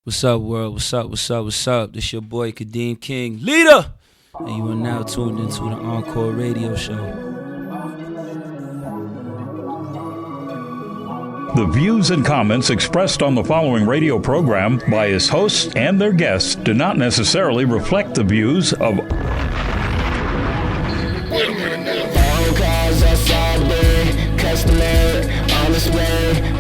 What's up, world? What's up? What's up? What's up? This your boy Kadeem King, leader, and you are now tuned into the Encore Radio Show. The views and comments expressed on the following radio program by its hosts and their guests do not necessarily reflect the views of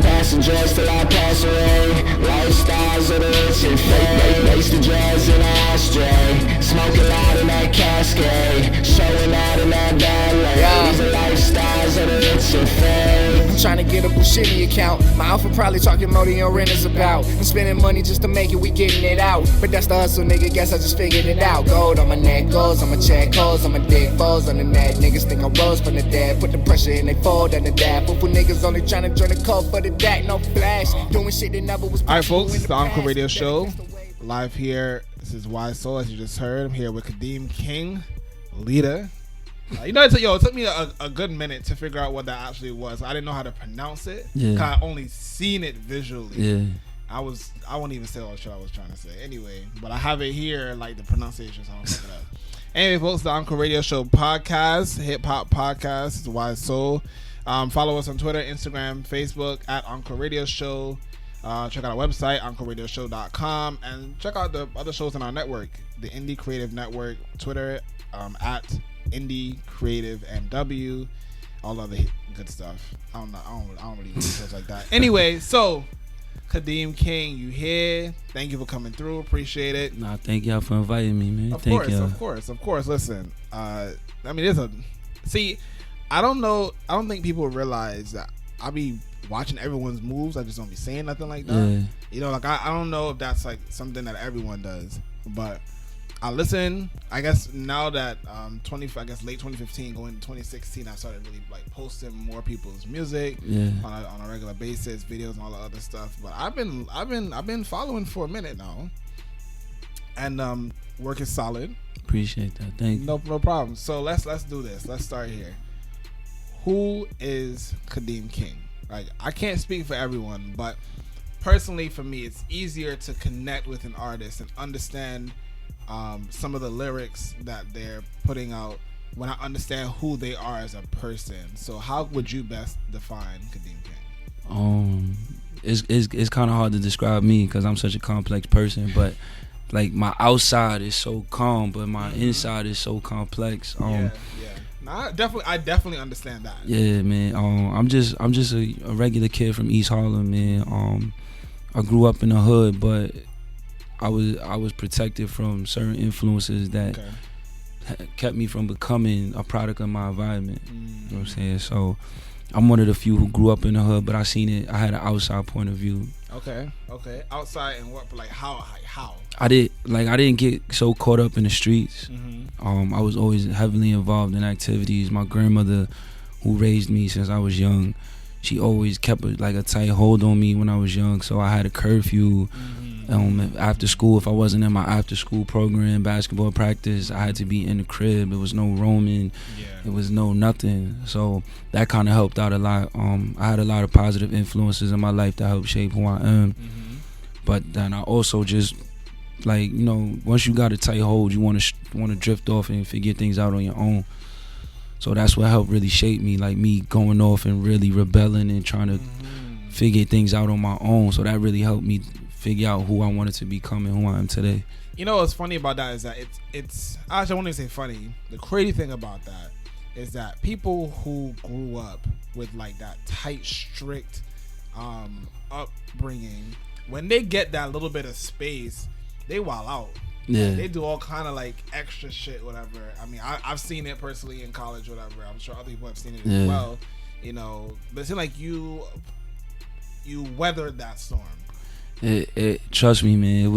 passengers till I pass away. Lifestyles of the rich and fake. Waste the drugs in an ashtray. Smoking loud in that cascade. Showing out in that ballet. These are lifestyles of the rich and fake. I'm trying to get a Bushini account. My outfit probably talking more than your rent is about. I'm spending money just to make it, we getting it out. But that's the hustle, nigga, guess I just figured it out. Gold on my neck, goals on my check, holes on my dick, balls on the net. Niggas think I rose from the dead. Put the pressure in, they fold under that. But for niggas only trying to join the code for the DAC, no flash. Doing shit that never was. Alright, folks, it's the Encore Radio Show. Live here. This is Y-Soul, as you just heard. I'm here with Kadeem King, leader. It took me a good minute to figure out what that actually was. I didn't know how to pronounce it. Yeah. 'Cause I only seen it visually. Yeah. I won't even say what I was trying to say. Anyway, but I have it here, like the pronunciation, so I don't fuck it up. Anyway, folks, the Encore Radio Show podcast, hip hop podcast. It's Y-Soul. Follow us on Twitter, Instagram, Facebook at Encore Radio Show. Check out our website, EncoreRadioShow.com, and check out the other shows on our network, the Indie Creative Network, Twitter at Indie Creative NW, all other good stuff. I don't really do shows like that. Anyway, so Kadeem King, you here? Thank you for coming through. Appreciate it. Nah, thank y'all for inviting me, man. Of Thank y'all. course. Listen, I don't think people realize that I be watching everyone's moves. I just don't be saying nothing like that. Yeah. You know, like I don't know if that's like something that everyone does, but I listen. I guess now that late 2015 going to 2016, I started really like posting more people's music on a regular basis, videos and all the other stuff. But I've been following for a minute now, and work is solid. Appreciate that. Thank you. No problem. So let's do this. Let's start here. Who is Kadeem King? Like, I can't speak for everyone, but personally for me, it's easier to connect with an artist and understand some of the lyrics that they're putting out when I understand who they are as a person. So how would you best define Kadeem King? It's kind of hard to describe me because I'm such a complex person, but like my outside is so calm, but my inside is so complex. Yeah. No, I definitely understand that. Yeah, man. I'm just a regular kid from East Harlem, man. I grew up in the hood, but I was protected from certain influences that kept me from becoming a product of my environment. You know what I'm saying? So I'm one of the few who grew up in the hood, but I seen it. I had an outside point of view. Okay. Outside and what? Like how? I didn't get so caught up in the streets. I was always heavily involved in activities. My grandmother, who raised me since I was young, she always kept a tight hold on me when I was young. So I had a curfew. After school, if I wasn't in my after school program, basketball practice, I had to be in the crib. There was no roaming. It was no nothing. So that kind of helped out a lot. I had a lot of positive influences in my life that helped shape who I am. But then I also just once you got a tight hold, you want to drift off and figure things out on your own. So that's what helped really shape me, like me going off and really rebelling and trying to figure things out on my own. So that really helped me figure out who I wanted to become and who I am today. You know what's funny about that is that it's actually, I wouldn't say funny. The crazy thing about that is that people who grew up with like that tight, strict upbringing, when they get that little bit of space, they wild out. Yeah. They do all kind of like extra shit, whatever. I mean, I've seen it personally in college, whatever. I'm sure other people have seen it as well. You know, but it seemed like you weathered that storm. Trust me, man.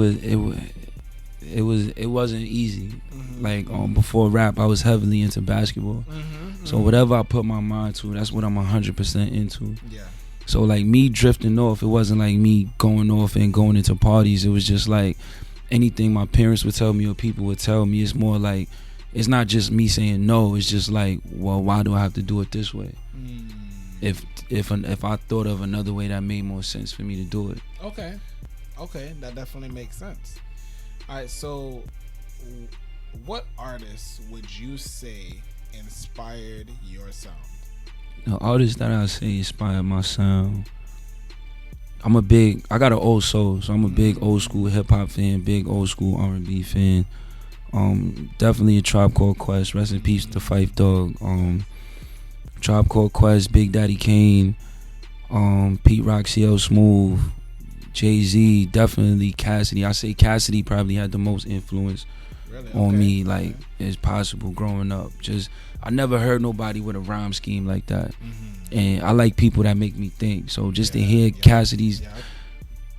It wasn't easy. Like before rap, I was heavily into basketball. So whatever I put my mind to, that's what I'm 100% into. Yeah. So like me drifting off, it wasn't like me going off and going into parties. It was just like anything my parents would tell me or people would tell me. It's more like, it's not just me saying no. It's just like, well, why do I have to do it this way? If I thought of another way that made more sense for me to do it. Okay. Okay, that definitely makes sense. All right, so what artists would you say inspired your sound? The artists that I say inspired my sound. I got an old soul, so I'm a big old school hip hop fan, big old school R&B fan. Definitely a Tribe Called Quest. Rest in peace to Phife Dawg. Tribe Called Quest, Big Daddy Kane, Pete Rock, CL Smooth, Jay-Z, definitely Cassidy. I say Cassidy probably had the most influence on me, like, as possible growing up. Just, I never heard nobody with a rhyme scheme like that. And I like people that make me think. So just to hear Cassidy's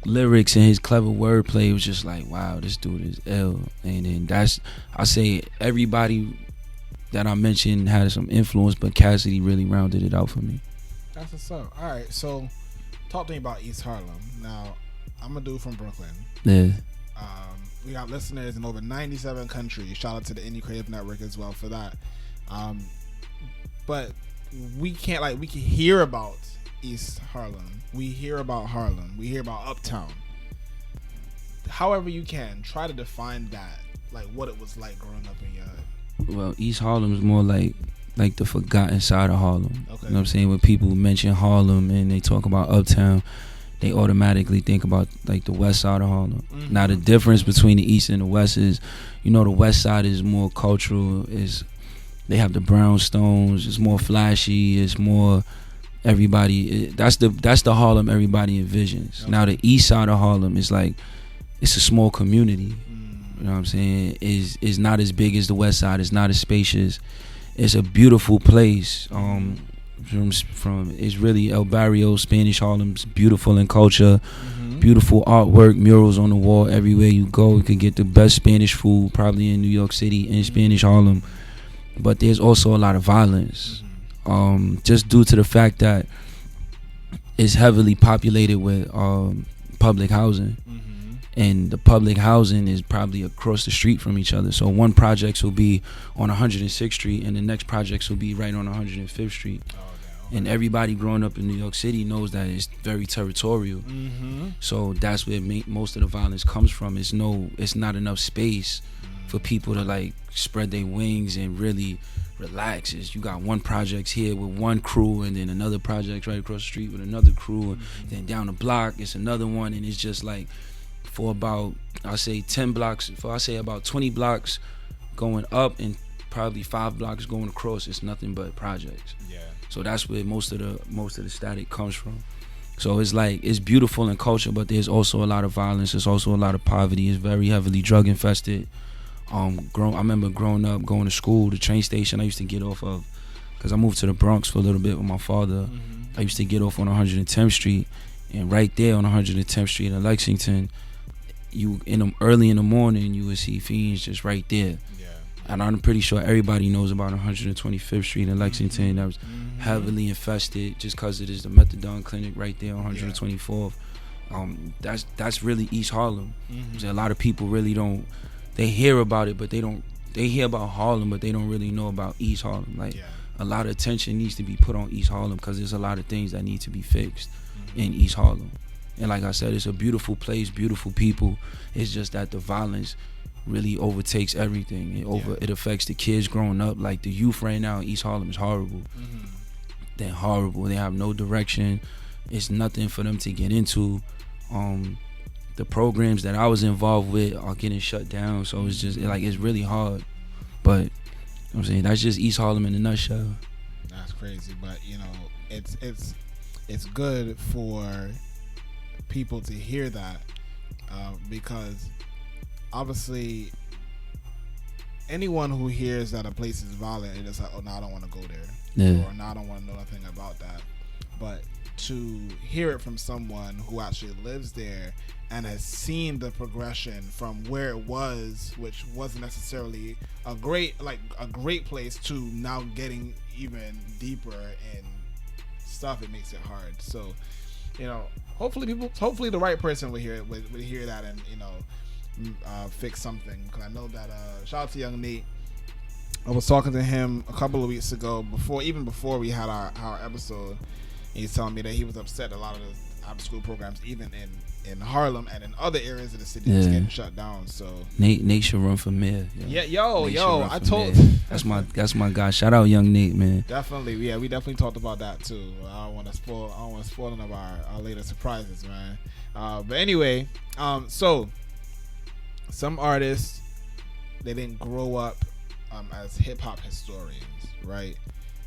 lyrics and his clever wordplay was just like, wow, this dude is ill. And then I say everybody that I mentioned had some influence, but Cassidy really rounded it out for me. That's what's up. All right, so talk to me about East Harlem. Now, I'm a dude from Brooklyn. Yeah. We got listeners in over 97 countries. Shout out to the Indie Creative Network as well for that. But we can hear about East Harlem. We hear about Harlem. We hear about Uptown. However you can, try to define that, like what it was like growing up in your hood. Well, East Harlem is more like the forgotten side of Harlem. Okay. You know what I'm saying? When people mention Harlem and they talk about Uptown, they automatically think about like the west side of Harlem. Now the difference between the east and the west is, the west side is more cultural, they have the brownstones, it's more flashy, it's more everybody, that's the Harlem everybody envisions. Okay. Now the east side of Harlem is like, it's a small community. You know what I'm saying? Is not as big as the west side, it's not as spacious. It's a beautiful place. From it's really El Barrio, Spanish Harlem's beautiful in culture, beautiful artwork, murals on the wall everywhere you go. You can get the best Spanish food probably in New York City, in Spanish Harlem. But there's also a lot of violence, just due to the fact that it's heavily populated with public housing. And the public housing is probably across the street from each other. So one projects will be on 106th Street and the next projects will be right on 105th Street. And everybody growing up in New York City knows that it's very territorial. So that's where most of the violence comes from. It's not enough space for people to like spread their wings and really relax. You got one project here with one crew and then another project right across the street with another crew. And then down the block it's another one, and it's just like for about, I say 10 blocks, about 20 blocks going up and probably 5 blocks going across, it's nothing but projects. Yeah. So that's where most of the static comes from. So it's like, it's beautiful in culture, but there's also a lot of violence. There's also a lot of poverty. It's very heavily drug infested. I remember growing up, going to school, the train station I used to get off of, because I moved to the Bronx for a little bit with my father. I used to get off on 110th Street, and right there on 110th Street in Lexington, early in the morning, you would see fiends just right there. Yeah. And I'm pretty sure everybody knows about 125th Street in Lexington that was heavily infested just because it is the methadone clinic right there on 124th. That's really East Harlem. A lot of people really don't, they hear about it, but they hear about Harlem, but they don't really know about East Harlem. Like, a lot of attention needs to be put on East Harlem because there's a lot of things that need to be fixed in East Harlem. And like I said, it's a beautiful place, beautiful people. It's just that the violence really overtakes everything. It affects the kids growing up. Like the youth right now in East Harlem is horrible. They're horrible. They have no direction. It's nothing for them to get into. The programs that I was involved with are getting shut down. So it's just like, it's really hard. But you know what I'm saying, that's just East Harlem in a nutshell. That's crazy, but it's good for people to hear that, because obviously anyone who hears that a place is violent, it's like, oh no, I don't want to go there, or no, I don't want to know nothing about that. But to hear it from someone who actually lives there and has seen the progression from where it was, which wasn't necessarily a great place, to now getting even deeper and stuff, it makes it hard. So hopefully the right person will hear that and fix something. Because I know that shout out to Young Nate. I was talking to him a couple of weeks ago before we had our episode. He's telling me that he was upset a lot of after school programs, even in Harlem and in other areas of the city, that's getting shut down. So Nate should run for mayor. Yo. I told that's my guy. Shout out young Nate, man. Definitely, yeah, we definitely talked about that too. I don't want to spoil none of our later surprises, man. But anyway, so some artists, they didn't grow up as hip hop historians, right?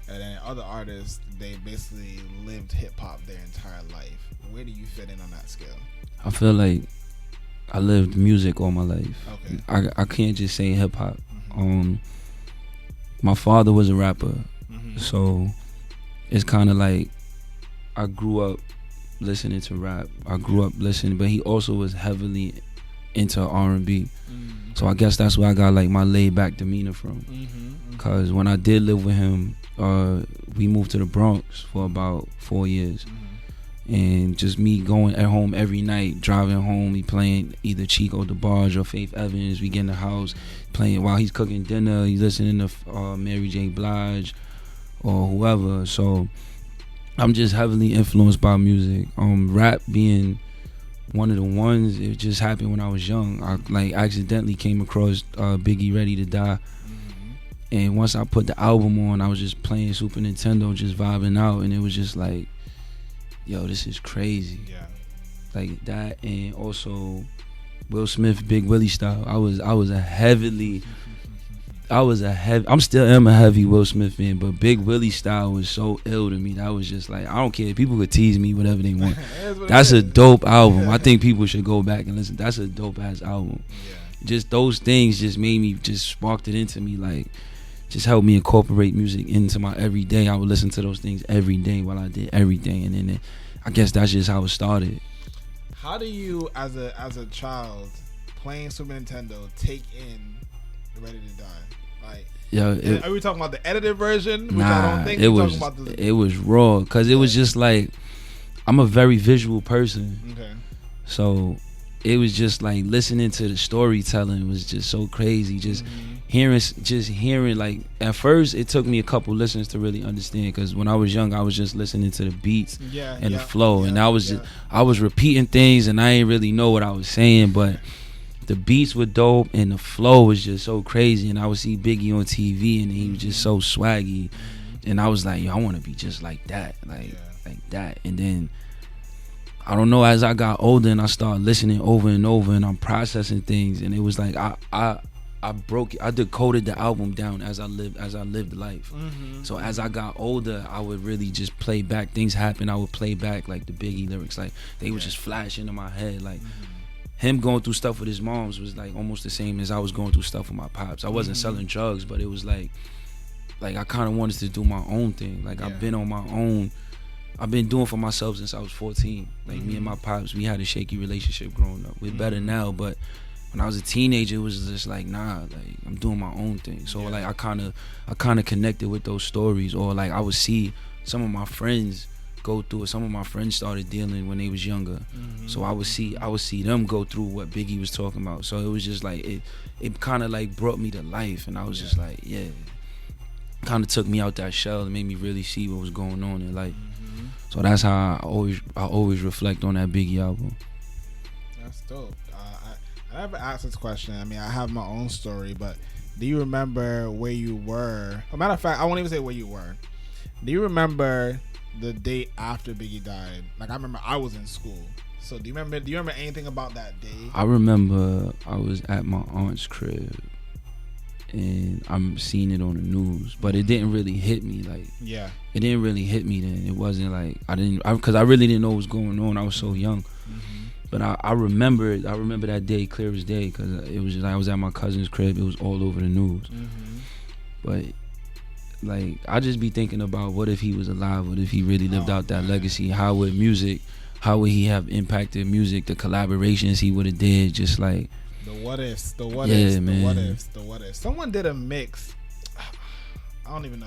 And then other artists, they basically lived hip hop their entire life. Where do you fit in on that scale? I feel like I lived music all my life. Okay. I can't just say hip hop. My father was a rapper, so it's kind of like I grew up listening to rap. I grew up listening, but he also was heavily into R&B. So I guess that's where I got like my laid back demeanor from. Cause when I did live with him, we moved to the Bronx for about 4 years. And just me going at home every night, driving home, he playing either Chico DeBarge or Faith Evans. We get in the house, playing while he's cooking dinner. He's listening to Mary J. Blige or whoever. So I'm just heavily influenced by music. Rap being one of the ones, it just happened when I was young. I like accidentally came across Biggie Ready to Die. And once I put the album on, I was just playing Super Nintendo, just vibing out, and it was just like, yo, this is crazy. Yeah. Like that, and also Will Smith, Big Willie style. I'm still am a heavy Will Smith fan, but Big Willie style was so ill to me. That was just like, I don't care. People could tease me whatever they want. That's a dope album. I think people should go back and listen. That's a dope ass album. Yeah. Just those things just made me, just sparked it into me, like just helped me incorporate music into my everyday. I would listen to those things every day while I did everything, and then I guess that's just how it started. How do you, as a child playing Super Nintendo, take in Ready to Die? Like, yo, are we talking about the edited version? Which nah, I don't think it we're was. talking about It was raw, cause it was just like, I'm a very visual person. Okay. So it was just like listening to the storytelling was just so crazy. Just hearing like, at first it took me a couple listens to really understand, because when I was young I was just listening to the beats and the flow, and I was repeating things and I didn't really know what I was saying, but the beats were dope and the flow was just so crazy, and I would see Biggie on TV and he was just so swaggy, and I was like, yo, I want to be just like that, like that. And then I don't know, as I got older and I started listening over and over and I'm processing things, and it was like I decoded the album down as I lived life. So as I got older, I would really just play back things happen. I would play back like the Biggie lyrics, like they would just flash into my head. Like him going through stuff with his moms was like almost the same as I was going through stuff with my pops. I wasn't selling drugs, but it was like I kind of wanted to do my own thing. Like I've been on my own. I've been doing for myself since I was 14. Like me and my pops, we had a shaky relationship growing up. We're better now, but when I was a teenager, it was just like, nah, like I'm doing my own thing. So like I kind of connected with those stories, or like I would see some of my friends go through it. Some of my friends started dealing when they was younger, so I would see them go through what Biggie was talking about. So it was just like it kind of like brought me to life, and I was just like, kind of took me out that shell and made me really see what was going on in life. So that's how I always reflect on that Biggie album. That's dope. I never asked this question. I mean, I have my own story, but do you remember where you were? As a matter of fact, I won't even say where you were. Do you remember the day after Biggie died? Like, I remember I was in school. So do you remember anything about that day? I remember I was at my aunt's crib and I'm seeing it on the news, but it didn't really hit me. Like, it didn't really hit me then. It wasn't like because I really didn't know what was going on. I was so young. But I remember that day clear as day, because it was just, I was at my cousin's crib. It was all over the news. But like, I just be thinking about, what if he was alive? What if he really lived out that legacy? How would he have impacted music? The collaborations he would have did, just like the what ifs. Someone did a mix. I don't even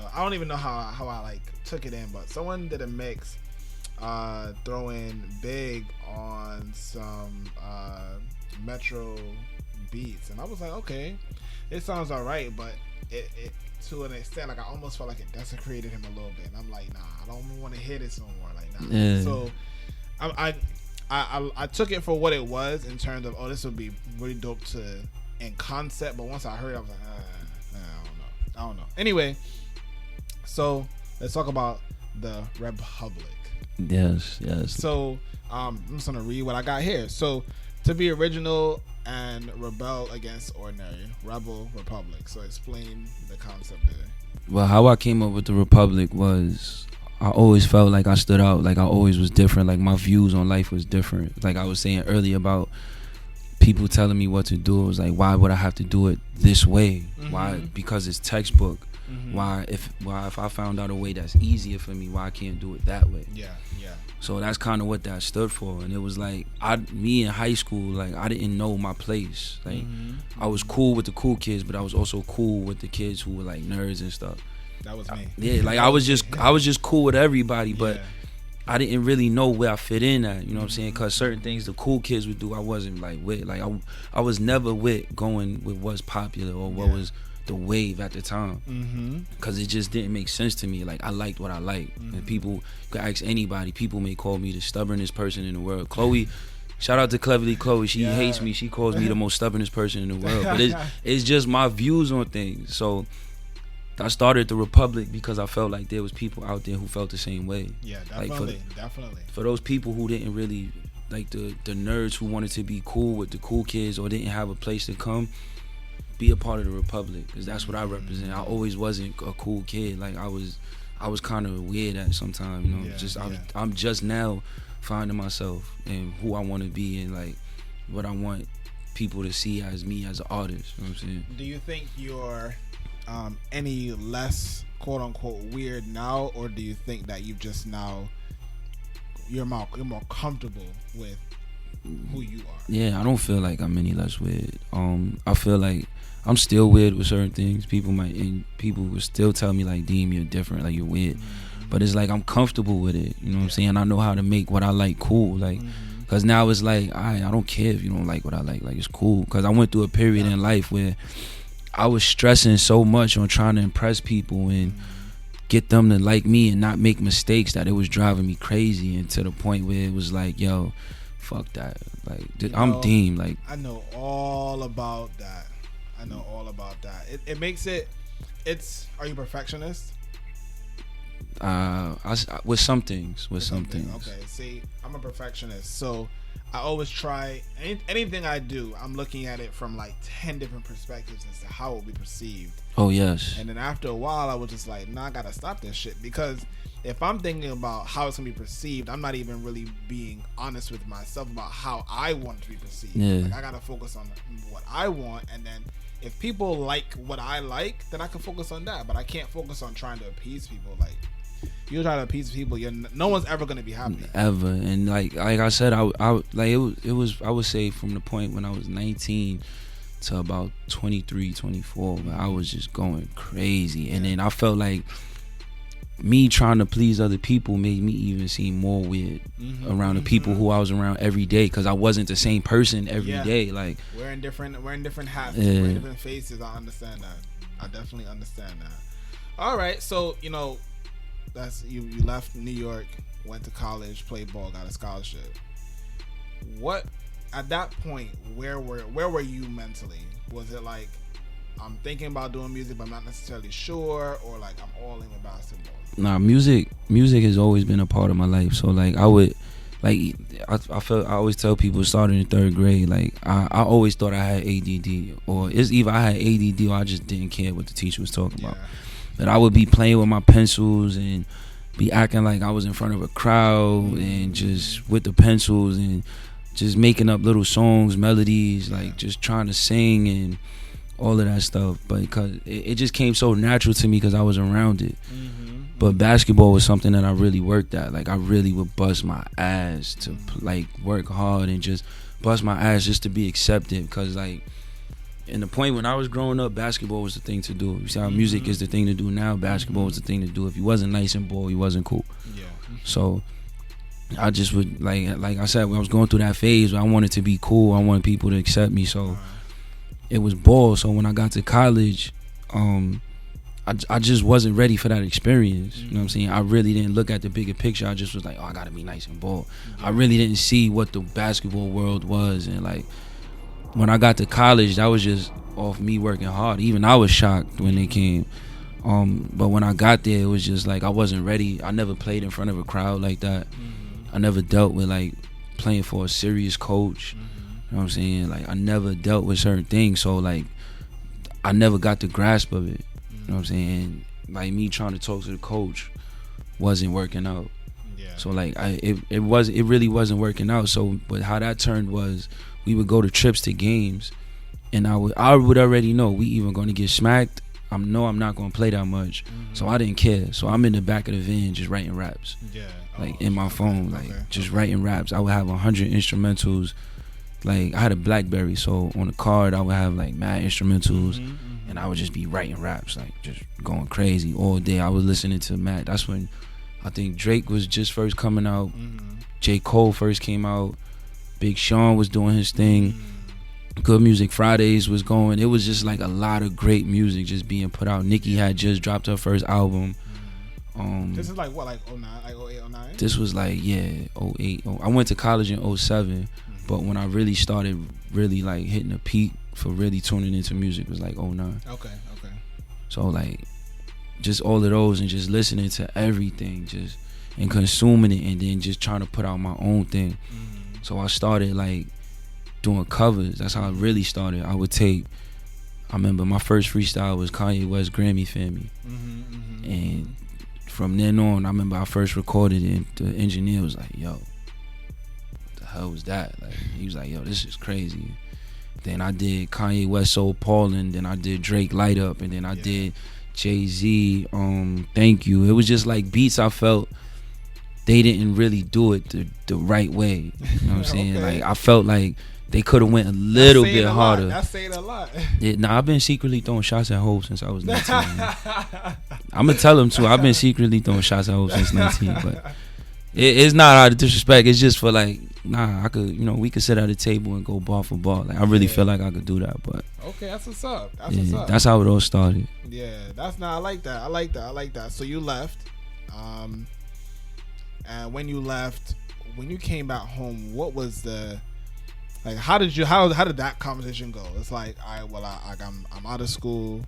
know how I like took it in, but someone did a mix. Throwing Big on some Metro beats, and I was like, okay, it sounds alright, but it to an extent, like I almost felt like it desecrated him a little bit, and I'm like, nah, I don't want to hear this no more, like nah. So I took it for what it was in terms of, this would be really dope in concept, but once I heard it, I was like, I don't know. Anyway, so let's talk about the Republic. Yes. So I'm just gonna read what I got here. So to be original and rebel against ordinary, rebel, republic. So explain the concept there. Well, how I came up with the Republic was, I always felt like I stood out, like I always was different, like my views on life was different. Like I was saying earlier about people telling me what to do. It was like, why would I have to do it this way? Mm-hmm. Why? Because it's textbook. Mm-hmm. Why if I found out a way that's easier for me, why I can't do it that way? Yeah. So that's kind of what that stood for. And it was like, me in high school, like I didn't know my place. Like I was cool with the cool kids, but I was also cool with the kids who were like nerds and stuff. That was me. Yeah, like I was just cool with everybody, but I didn't really know where I fit in at, you know what I'm saying? Because certain things the cool kids would do, I wasn't like with. Like I was never with going with what's popular or what was the wave at the time, because it just didn't make sense to me. Like I liked what I liked, and people could ask anybody. People may call me the stubbornest person in the world. Chloe, shout out to Cleverly Chloe. She hates me. She calls me the most stubbornest person in the world. But it's just my views on things. So I started the Republic because I felt like there was people out there who felt the same way. Yeah, definitely, definitely. For those people who didn't really like the nerds who wanted to be cool with the cool kids or didn't have a place to come, be a part of the Republic, because that's what I represent. I always wasn't a cool kid. Like I was kind of weird at some time, you know. I'm just now finding myself and who I want to be and like what I want people to see as me as an artist. You know what I'm saying? Do you think you're any less quote unquote weird now, or do you think that you've just now you're more comfortable with who you are? Yeah, I don't feel like I'm any less weird. I feel like I'm still weird with certain things. People will still tell me like, Deem, you're different, like you're weird. But it's like I'm comfortable with it. You know what I'm saying? I know how to make what I like cool. Like, cause now it's like I don't care if you don't like what I like. Like it's cool. Cause I went through a period in life where I was stressing so much on trying to impress people and get them to like me and not make mistakes that it was driving me crazy, and to the point where it was like, yo, fuck that. Like I'm Deem. Like I know all about that. It makes it. Are you perfectionist? With some things. Okay. See, I'm a perfectionist, so I always try anything I do. I'm looking at it from like 10 different perspectives as to how it will be perceived. Oh yes. And then after a while, I was just like, nah, I gotta stop this shit, because if I'm thinking about how it's gonna be perceived, I'm not even really being honest with myself about how I want it to be perceived. Yeah. Like I gotta focus on what I want, and then if people like what I like, then I can focus on that. But I can't focus on trying to appease people. Like you try to appease people, no one's ever gonna be happy. Ever. And like I said, I like it was I would say from the point when I was 19 to about 23, 24, but I was just going crazy. And then I felt like me trying to please other people made me even seem more weird around the people who I was around every day, because I wasn't the same person every day. Like wearing different hats, wearing different faces. I understand that. I definitely understand that. All right, so that's you left New York, went to college, played ball, got a scholarship. What at that point, where were you mentally? Was it like, I'm thinking about doing music but I'm not necessarily sure, or like I'm all in with basketball? Nah, music has always been a part of my life. So like I would, like I always tell people starting in 3rd grade, like I always thought I had ADD, or it's either I had ADD or I just didn't care what the teacher was talking about. But I would be playing with my pencils and be acting like I was in front of a crowd and just with the pencils and just making up little songs, melodies, like just trying to sing and all of that stuff. But because it just came so natural to me because I was around it. But basketball was something that I really worked at. Like I really would bust my ass to like work hard and just bust my ass just to be accepted. Because like in the point when I was growing up, basketball was the thing to do. You see how music is the thing to do now, basketball was the thing to do. If you wasn't nice in ball, you wasn't cool. So I just would like I said, when I was going through that phase where I wanted to be cool, I wanted people to accept me. So it was ball. So when I got to college, I I just wasn't ready for that experience. You know what I'm saying? I really didn't look at the bigger picture. I just was like, oh, I gotta be nice and ball. I really didn't see what the basketball world was. And like when I got to college, that was just off me working hard. Even I was shocked when they came. But when I got there, it was just like I wasn't ready. I never played in front of a crowd like that. I never dealt with like playing for a serious coach. You know what I'm saying? Like I never dealt with certain things. So like I never got the grasp of it. You know what I'm saying? And like me trying to talk to the coach wasn't working out. Yeah. So like it really wasn't working out. So but how that turned was we would go to trips to games, and I would already know we even going to get smacked. I'm not going to play that much. So I didn't care. So I'm in the back of the van just writing raps. Yeah. Like in my phone, like just writing raps. I would have 100 instrumentals. Like I had a BlackBerry, so on the card I would have like mad instrumentals. And I would just be writing raps, like just going crazy all day. I was listening to Matt. That's when I think Drake was just first coming out. J. Cole first came out. Big Sean was doing his thing. Good Music Fridays was going. It was just like a lot of great music just being put out. Nicki had just dropped her first album. This is like what, like 09, like 08, 09? This was like 08. I went to college in 07, but when I really started really like hitting a peak for really tuning into music was like 09. Okay. So like just all of those and just listening to everything just and consuming it and then just trying to put out my own thing. So I started like doing covers. That's how I really started. I remember my first freestyle was Kanye West Grammy Family. And from then on, I remember I first recorded it and the engineer was like, yo, what the hell was that? Like he was like, yo, this is crazy. Then I did Kanye West So Paulin', then I did Drake Light Up, and then I did Jay-Z Thank You. It was just like beats I felt they didn't really do it the right way. You know what I'm saying? Like I felt like they could have went a little bit harder. That's saying a lot. I've been secretly throwing shots at Hope since I was 19. I'm gonna tell him too. I've been secretly throwing shots at Hope since 19, but it's not out of disrespect. It's just for like, I could, we could sit at a table and go bar for bar. Like I really feel like I could do that, but okay, that's what's up. What's up. That's how it all started. Yeah, I like that. So you left, and when you left, when you came back home, what was the like? How did that conversation go? It's like, I'm out of school,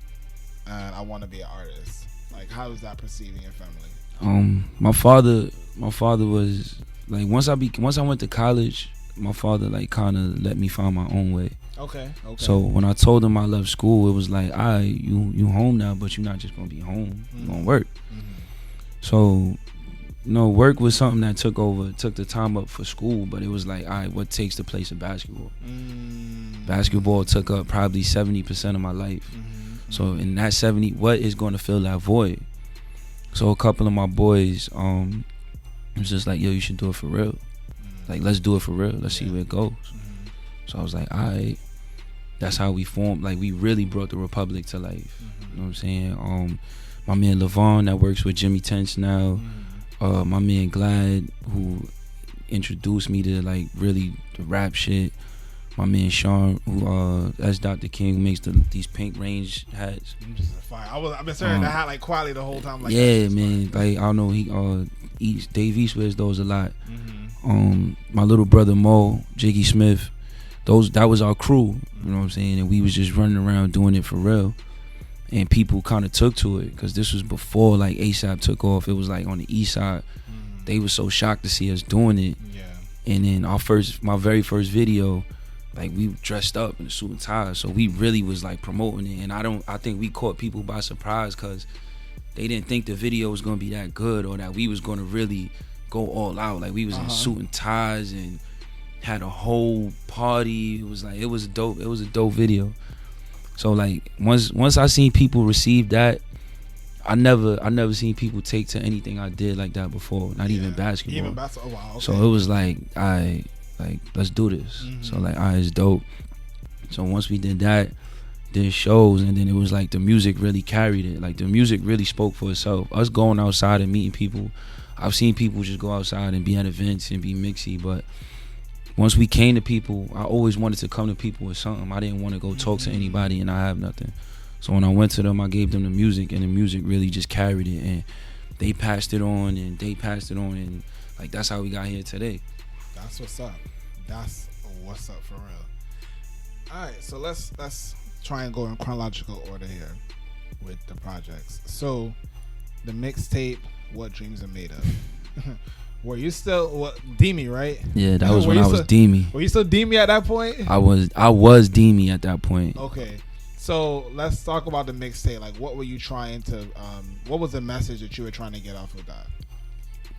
and I want to be an artist. Like, how was that perceived in your family? My father was like, once I went to college, my father like kind of let me find my own way. Okay. So when I told him I left school, it was like, you home now, but you're not just gonna be home. You're gonna work. So, work was something that took the time up for school, but it was like, what takes the place of basketball? Basketball took up probably 70% of my life. So in that 70, what is going to fill that void? So a couple of my boys, was just like, yo, you should do it for real. Like, let's do it for real. Let's see where it goes. So I was like, all right. That's how we formed. Like, we really brought the Republic to life. You know what I'm saying? My man Levon that works with Jimmy Tench now. My man Glad, who introduced me to like really the rap shit. My man Sean, who that's Dr. King, who makes these pink range hats. I've been saying that hat like quality the whole time. Like, yeah, man. Like I don't know, Dave East wears those a lot. My little brother Mo, Jiggy Smith, that was our crew. You know what I'm saying? And we was just running around doing it for real. And people kind of took to it because this was before like ASAP took off. It was like on the east side. They were so shocked to see us doing it. And then my very first video, like we dressed up in a suit and tie, so we really was like promoting it. And I think we caught people by surprise because they didn't think the video was gonna be that good or that we was gonna really go all out. Like we was in suit and ties and had a whole party. It was a dope video. So like once I seen people receive that, I never seen people take to anything I did like that before. Not even basketball. Oh, wow, okay. So it was like, let's do this. So like, it's dope. So once we did that, did shows, and then it was like the music really carried it. Like the music really spoke for itself. Us going outside and meeting people. I've seen people just go outside and be at events and be mixy, but once we came to people, I always wanted to come to people with something. I didn't want to go talk to anybody and I have nothing. So when I went to them, I gave them the music, and the music really just carried it, and they passed it on, and and like that's how we got here today. That's what's up. That's what's up for real. All right, so let's try and go in chronological order here with the projects. So the mixtape, What Dreams Are Made Of. Were you still Deemy, right? Yeah, that was when I was Deemy. Were you still Deemy at that point? I was Deemy at that point. Okay. So let's talk about the mixtape. Like, what were you trying to? What was the message that you were trying to get off of that?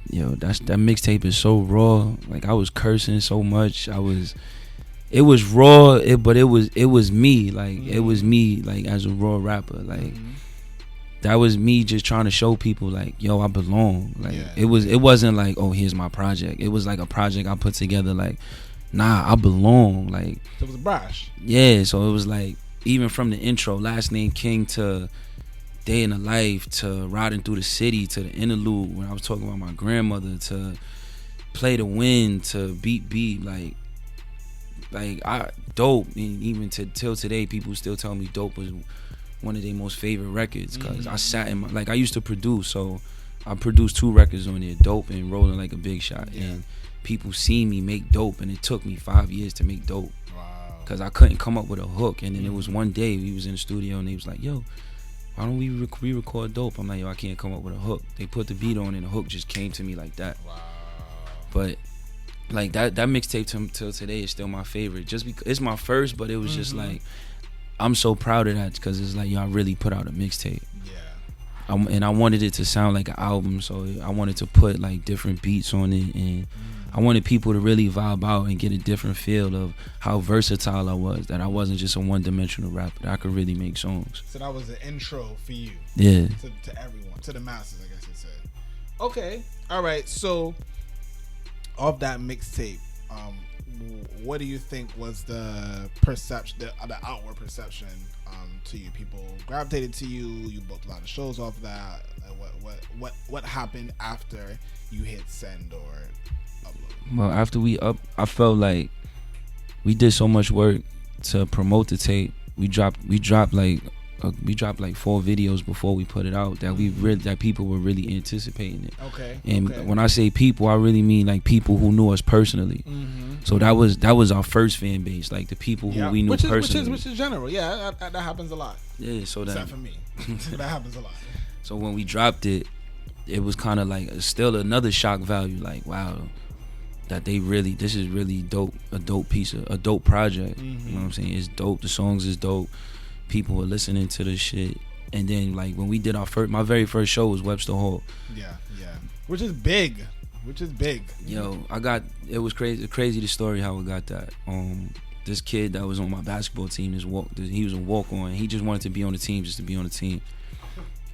Yo, that mixtape is so raw. Like, I was cursing so much. It was raw, but it was me. Like, it was me. Like, as a raw rapper. Like, that was me just trying to show people, like, yo, I belong. Like, it wasn't like, oh, here's my project. It was like a project I put together. Like, nah, I belong. Like, so it was brash. Yeah. So it was like, even from the intro, Last Name King, to Day in the Life, to Riding Through the City, to the interlude when I was talking about my grandmother, to Play to Win, to Beat, like I Dope, and even till today, people still tell me Dope was one of their most favorite records, because I sat in I used to produce, so I produced 2 records on there, Dope and Rolling Like a Big Shot, and people see me make Dope, and it took me 5 years to make Dope. Because I couldn't come up with a hook. And then it was one day we was in the studio and they was like, yo, why don't we re-record Dope? I'm like, yo, I can't come up with a hook. They put the beat on and the hook just came to me like that. Wow. But like that mixtape till today is still my favorite. Just because it's my first, but it was just like, I'm so proud of that, because it's like, yo, I really put out a mixtape. Yeah. And I wanted it to sound like an album, so I wanted to put like different beats on it, and I wanted people to really vibe out and get a different feel of how versatile I was, that I wasn't just a one-dimensional rapper, that I could really make songs. So that was the intro for you. Yeah. To everyone, to the masses, I guess you said. Okay, all right. So, of that mixtape, what do you think was the perception, the outward perception to you? People gravitated to you. You booked a lot of shows off that. What happened after you hit send or upload? Well, after I felt like we did so much work to promote the tape. We dropped like 4 videos before we put it out, that people were really anticipating it. Okay. And when I say people, I really mean like people who knew us personally. So that was our first fan base, like the people who we knew personally. Which is general. Yeah, that happens a lot. Yeah. So except for me, that happens a lot. So when we dropped it, it was kind of like still another shock value. Like, wow, that this is really dope. A dope project. You know what I'm saying? It's dope. The songs is dope. People were listening to this shit. And then like when we did my very first show was Webster Hall. Yeah. Which is big. Yo, it was crazy the story how we got that. This kid that was on my basketball team, he was a walk-on. He just wanted to be on the team just to be on the team.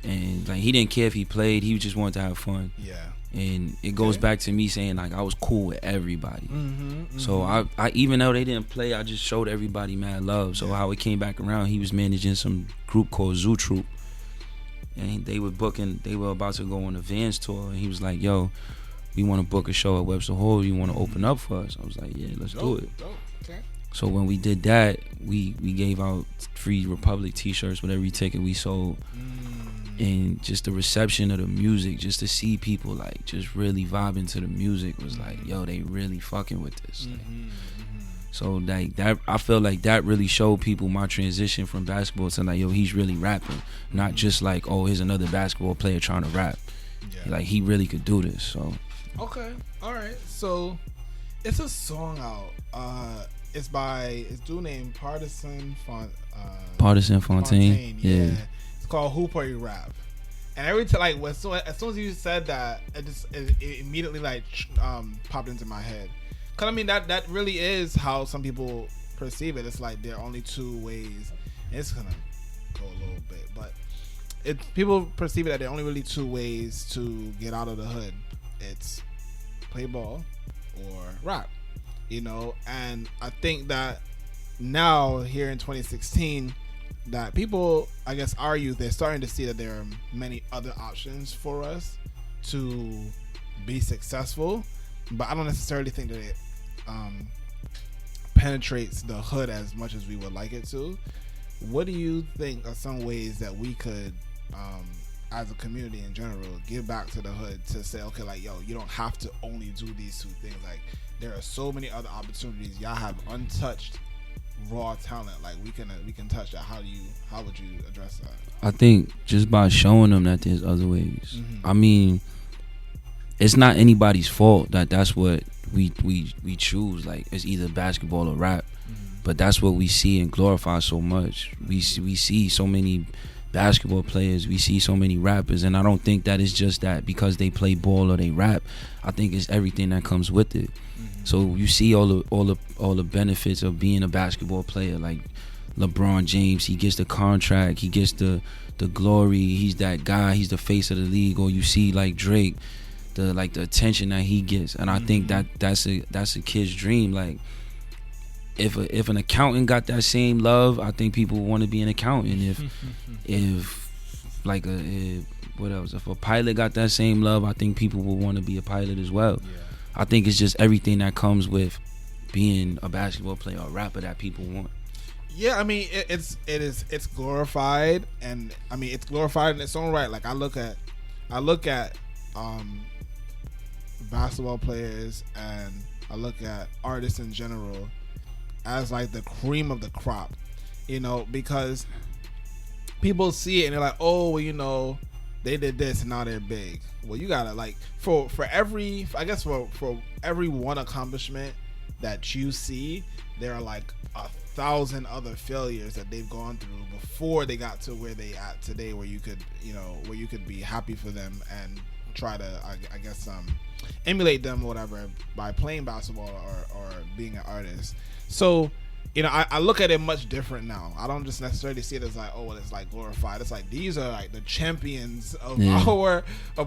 And like he didn't care if he played, he just wanted to have fun. Yeah. And it goes back to me saying like I was cool with everybody. So I even though they didn't play, I just showed everybody mad love. So how it came back around, he was managing some group called Zoo Troop, and they were about to go on a Vans tour, and he was like, yo, we want to book a show at Webster Hall, you want to open up for us? I was like, yeah, let's do it. Dope. Okay. So when we did that, we gave out free Republic t-shirts with every ticket we sold. And just the reception of the music, just to see people like just really vibing to the music was like, yo, they really fucking with this. So like that, I feel like that really showed people my transition from basketball to like, yo, he's really rapping, not just like, oh, here's another basketball player trying to rap. Like he really could do this. So okay, all right. So it's a song out. It's dude named Partisan Fontaine. Yeah. Called Who Party Rap, and every time like as soon as you said that, it immediately like popped into my head. Cause I mean that really is how some people perceive it. It's like there are only 2 ways. And it's gonna go a little bit, but people perceive it that there are only really 2 ways to get out of the hood. It's play ball or rap, you know. And I think that now here in 2016. That people, I guess, our youth, they're starting to see that there are many other options for us to be successful, but I don't necessarily think that it penetrates the hood as much as we would like it to. what do you think are some ways that we could, as a community in general, give back to the hood to say, okay, like, yo, you don't have to only do these two things. Like, there are so many other opportunities. Y'all have untouched raw talent. Like, we can touch that. How would you address that? I think just by showing them that there's other ways. I mean, it's not anybody's fault that that's what we choose. Like, it's either basketball or rap. But that's what we see and glorify so much. We see so many basketball players, we see so many rappers, and I don't think that it's just that because they play ball or they rap. I think it's everything that comes with it. So you see all the benefits of being a basketball player. Like LeBron James, he gets the contract, he gets the glory, he's that guy, he's the face of the league. Or you see like Drake, the attention that he gets, and I think that's a kid's dream. Like, if an accountant got that same love, I think people want to be an accountant. If a pilot got that same love, I think people will want to be a pilot as well. I think it's just everything that comes with being a basketball player or rapper that people want. Yeah, I mean, it's glorified, and I mean, it's glorified in its own right. Like, I look at basketball players, and I look at artists in general as like the cream of the crop, you know, because people see it and they're like, oh, well, you know, they did this and now they're big. Well, you gotta, like, for every one accomplishment that you see, there are like 1,000 other failures that they've gone through before they got to where they at today, where you could be happy for them and try to, I guess, emulate them or whatever by playing basketball or being an artist. So, you know, I look at it much different now. I don't just necessarily see it as like, oh, well, it's like glorified. It's like, these are like the champions of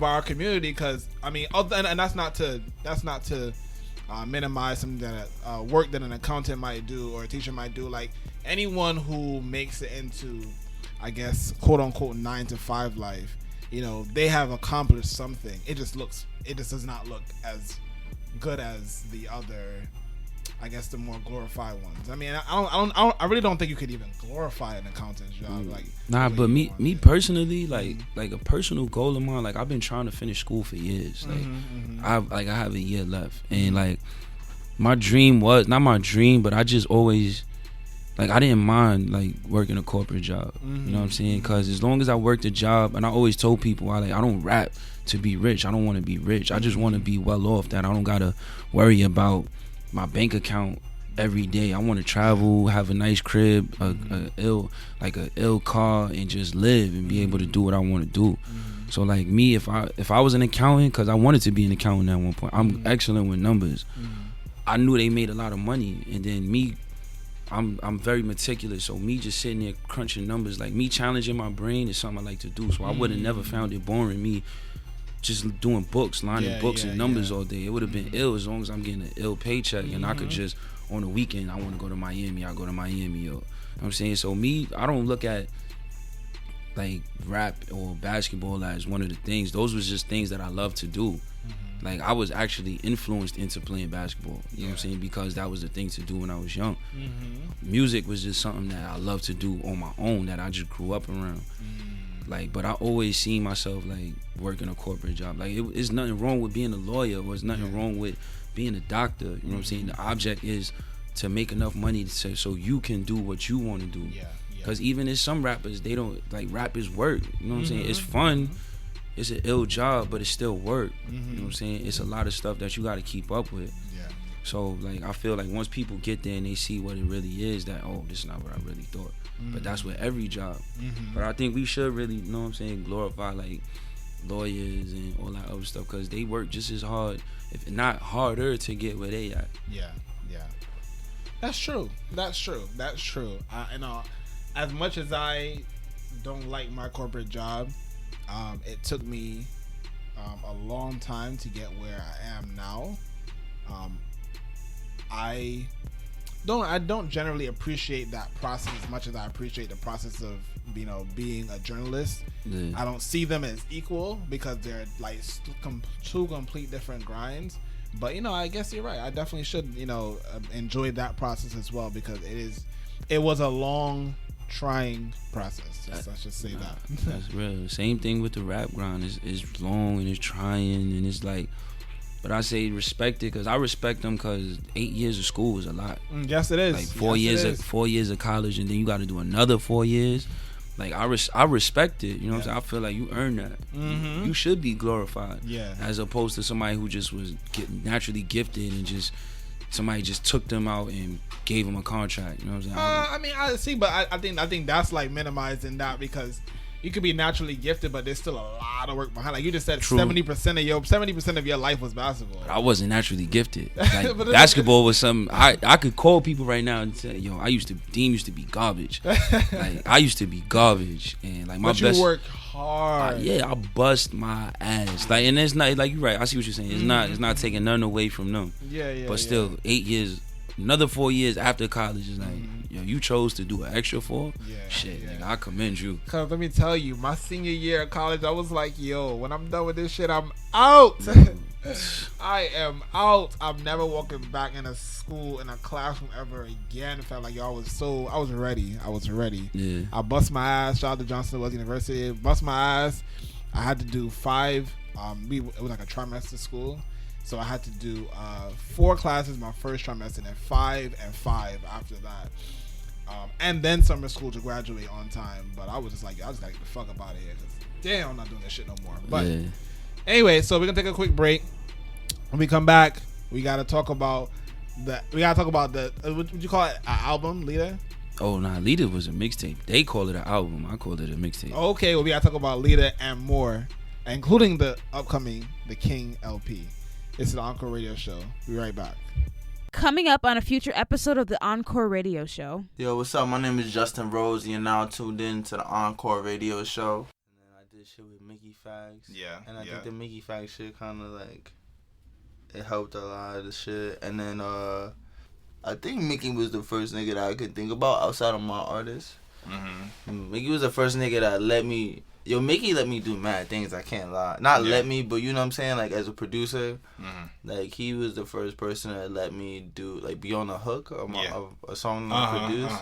our community. Because I mean, and that's not to minimize something that work that an accountant might do or a teacher might do. Like, anyone who makes it into, I guess, quote unquote 9-to-5 life, you know, they have accomplished something. It just does not look as good as the other, I guess, the more glorified ones. I mean, I really don't think you could even glorify an accountant's job. Like, but me personally, like a personal goal of mine, like, I've been trying to finish school for years. Like, I have a year left, and like, my dream was not my dream, but I just always, like, I didn't mind like working a corporate job. You know what I'm saying? Because as long as I worked a job, and I always told people, I don't rap to be rich. I don't want to be rich. I just want to be well off, that I don't gotta worry about my bank account every day. I want to travel, have a nice crib, a ill car, and just live and be able to do what I want to do. So like me, if I was an accountant, because I wanted to be an accountant at one point. I'm excellent with numbers. I knew they made a lot of money, and then me, I'm very meticulous. So me just sitting there crunching numbers, like me challenging my brain is something I like to do. So I would have never found it boring, me just doing books, lining books and numbers all day. It would have been ill as long as I'm getting an ill paycheck, and I could just, on the weekend, I want to go to Miami, I go to Miami, you know what I'm saying? So me, I don't look at like rap or basketball as one of the things. Those was just things that I love to do. Like, I was actually influenced into playing basketball, you know what I'm saying, because that was the thing to do when I was young. Music was just something that I loved to do on my own, that I just grew up around. Like, but I always seen myself like working a corporate job. Like, it's nothing wrong with being a lawyer, or it's nothing wrong with being a doctor. You know what I'm saying? The object is to make enough money so you can do what you want to do. Because even in some rappers, they don't, like, rap is work. You know what I'm saying? It's fun. It's an ill job, but it's still work. You know what I'm saying? It's a lot of stuff that you got to keep up with. So, like, I feel like once people get there and they see what it really is, that, oh, this is not what I really thought. But that's with every job. But I think we should really, you know what I'm saying, glorify, like, lawyers and all that other stuff, because they work just as hard, if not harder, to get where they at. That's true. You know, as much as I don't like my corporate job, it took me a long time to get where I am now. I don't generally appreciate that process as much as I appreciate the process of, you know, being a journalist. I don't see them as equal, because they're like two complete different grinds. But, you know, I guess you're right. I definitely should, you know, enjoy that process as well, because it was a long trying process. Let's just say that. That's real. Same thing with the rap grind. It's long and it's trying and it's like, but I say respect it because I respect them because 8 years of school is a lot. Yes, it is. Like 4 years of college and then you got to do another 4 years. Like I respect it. You know what I'm saying? I feel like you earned that. Mm-hmm. You should be glorified. Yeah. As opposed to somebody who just was naturally gifted and just somebody just took them out and gave them a contract. You know what I'm saying? I see, but I think that's like minimizing that because you could be naturally gifted, but there's still a lot of work behind. Like you just said, 70% of your life was basketball. I wasn't naturally gifted. Like basketball was something I could call people right now and say, yo, Dean used to be garbage. Like I used to be garbage, and like but you work hard. I bust my ass. Like, and it's not like you're right. I see what you're saying. It's not taking nothing away from them. Yeah. But still, 8 years. Another 4 years after college is like, yo, you chose to do an extra 4? Shit, nigga, I commend you. Cause let me tell you, my senior year of college, I was like, yo, when I'm done with this shit, I'm out. I am out. I'm never walking back in a school, in a classroom ever again. It felt like I was ready. Yeah. I bust my ass. Shout out to Johnson West University. Bust my ass. I had to do 5. It was like a trimester school. So I had to do 4 classes my first trimester, and then 5 and 5 after that. And then summer school to graduate on time. But I was just like, I just gotta get the fuck up out of here. Cause damn, I'm not doing this shit no more. But anyway, so we're gonna take a quick break. When we come back, we gotta talk about the what would you call it? An album, Leader? Oh nah, Leader was a mixtape. They call it an album. I call it a mixtape. Okay, well we gotta talk about Leader and more, including the upcoming The King LP. It's the Encore Radio Show. Be right back. Coming up on a future episode of the Encore Radio Show. Yo, what's up? My name is Justin Rose, and you're now tuned in to the Encore Radio Show. And then I did shit with Mickey Fags. Yeah. And I think the Mickey Fags shit kind of like, it helped a lot of the shit. And then I think Mickey was the first nigga that I could think about outside of my artists. Mm-hmm. Mickey was the first nigga that let me... Yo, Mickey let me do mad things, I can't lie. Let me, but you know what I'm saying? Like, as a producer, like, he was the first person that let me do, like, be on the hook of a song that I produced.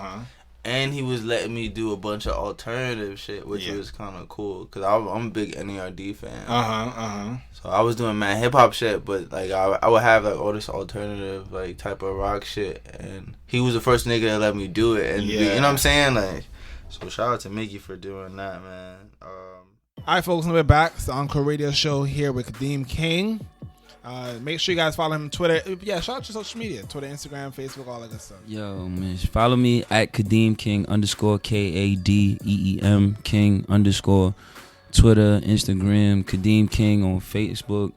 And he was letting me do a bunch of alternative shit, which was kind of cool. Because I'm a big NERD fan. So I was doing mad hip-hop shit, but, like, I would have, like, all this alternative, like, type of rock shit. And he was the first nigga that let me do it. And, you know what I'm saying? Like... So shout out to Mickey for doing that, man. Alright, folks, we're back. It's the Encore Radio Show here with Kadeem King. Make sure you guys follow him on Twitter. Yeah, shout out to social media. Twitter, Instagram, Facebook, all that good stuff. Yo, man, follow me at Kadeem King _KADEEM King _ Twitter, Instagram, Kadeem King on Facebook.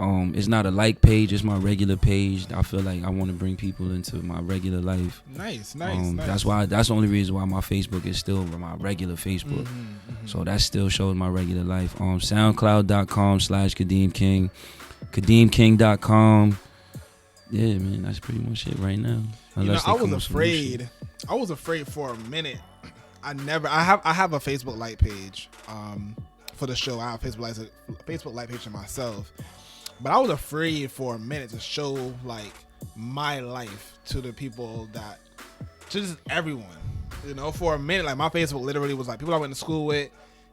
It's not a like page, it's my regular page. I feel like I want to bring people into my regular life. Nice. That's the only reason why my Facebook is still my regular Facebook. So that still shows my regular life. SoundCloud.com/Kadeem King, KadeemKing.com. Yeah, man, that's pretty much it right now. I was afraid. I was afraid for a minute. I have a Facebook like page for the show. I have a Facebook like page for myself. But I was afraid for a minute to show like my life to the people to just everyone. You know, for a minute, like my Facebook literally was like people I went to school with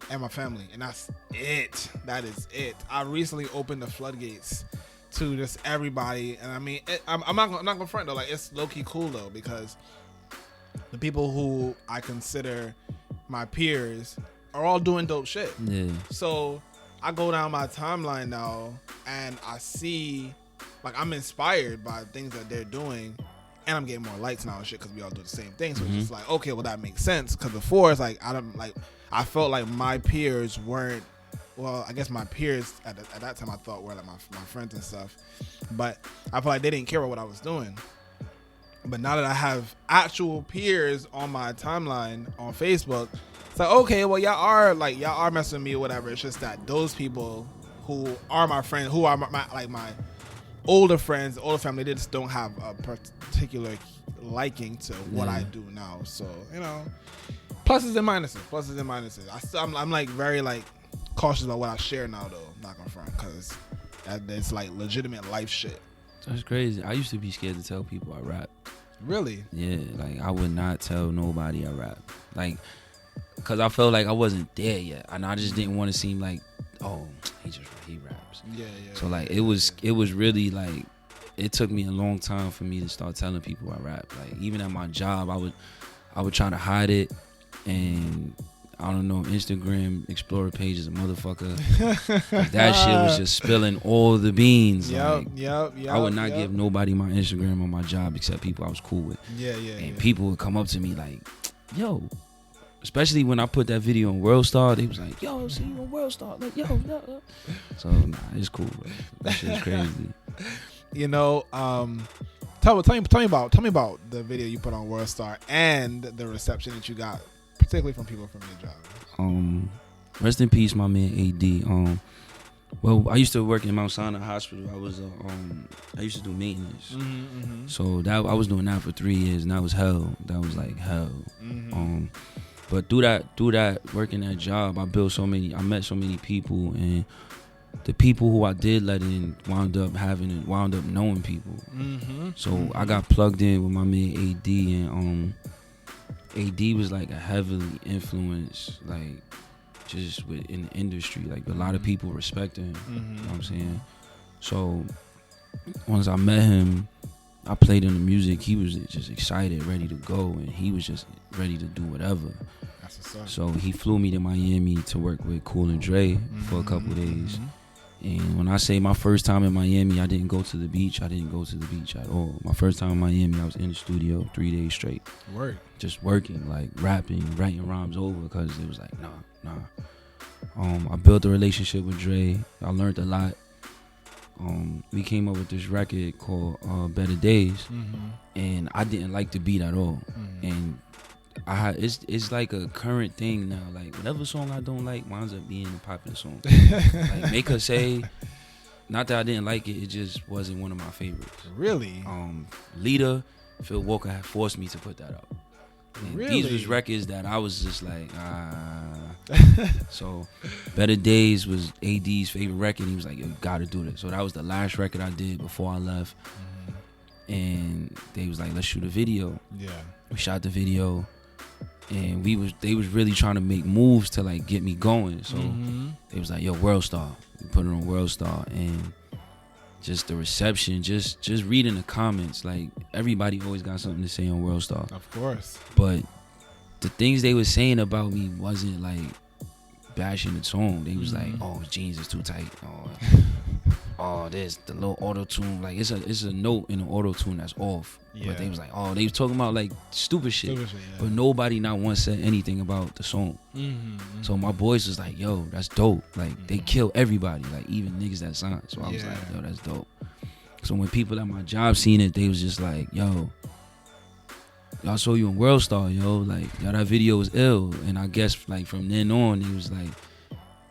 and my family, and that's it. That is it. I recently opened the floodgates to just everybody, and I mean, I'm not gonna front though. Like it's low key cool though because the people who I consider my peers are all doing dope shit. Yeah. So I go down my timeline now and I see, like, I'm inspired by things that they're doing, and I'm getting more likes now and shit because we all do the same thing. So it's just like, okay, well that makes sense. Because before it's like I felt like my peers weren't. Well, I guess my peers at that time I thought were like my friends and stuff, but I felt like they didn't care about what I was doing. But now that I have actual peers on my timeline on Facebook, it's like, okay, well, y'all are messing with me or whatever. It's just that those people who are my friends, who are my older friends, older family, they just don't have a particular liking to what I do now. So, you know, pluses and minuses. I'm like very like cautious about what I share now though. I'm not gonna front because it's like legitimate life shit. That's crazy. I used to be scared to tell people I rap. Really? Yeah, like I would not tell nobody I rap. Like, cause I felt like I wasn't there yet, and I just didn't want to seem like, oh, he raps. Yeah. So like it was really like, it took me a long time for me to start telling people I rap. Like even at my job, I would try to hide it, and I don't know, Instagram Explorer page is a motherfucker. Like, that shit was just spilling all the beans. Yep. I would not give nobody my Instagram on my job except people I was cool with. And people would come up to me like, yo, especially when I put that video on WorldStar, they was like, yo, see you on WorldStar. Like, yo. So nah, it's cool, bro. That shit's crazy. You know, tell me about the video you put on WorldStar and the reception that you got, particularly from people from your job. Rest in peace, my man AD. Well, I used to work in Mount Sinai Hospital. I used to do maintenance. Mm-hmm. So that I was doing that for 3 years, and that was hell. That was like hell. Mm-hmm. But through that working that job, I met so many people, and the people who I did let in wound up knowing people. Mm-hmm. So I got plugged in with my man AD, and AD was like a heavily influenced, like just in the industry. Like a lot of people respected him. You know what I'm saying? So once I met him, I played him the music. He was just excited, ready to go, and he was just ready to do whatever. That's what's up. So he flew me to Miami to work with Cool and Dre for a couple days. And when I say my first time in Miami, I didn't go to the beach. I didn't go to the beach at all. My first time in Miami, I was in the studio 3 days straight. Work. Just working, like rapping, writing rhymes over, because it was like, nah. I built a relationship with Dre. I learned a lot. We came up with this record called Better Days, and I didn't like the beat at all. And it's like a current thing now. Like whatever song I don't like winds up being a popular song. Like Make Her Say, not that I didn't like it, it just wasn't one of my favorites. Really? Leader, Phil Walker had forced me to put that up. And really? These was records that I was just like, So Better Days was AD's favorite record. He was like, yo, you gotta do this. So that was the last record I did before I left. And they was like, let's shoot a video. Yeah. We shot the video, and they was really trying to make moves to like get me going. So they was like, yo, WorldStar. We put it on WorldStar, and just the reception, just reading the comments, like everybody always got something to say on WorldStar. Of course. But the things they were saying about me wasn't like bashing the song. They was like, oh, jeans is too tight. Oh, there's the little auto-tune. Like it's a note in the auto-tune that's off. Yeah. But they was like, oh, they was talking about like stupid shit. But nobody not once said anything about the song. So my boys was like, yo, that's dope. Like they kill everybody, like even niggas that signed. So I was like, yo, that's dope. So when people at my job seen it, they was just like, yo, y'all saw you on WorldStar, yo. Like, yo, that video was ill. And I guess like from then on, it was like,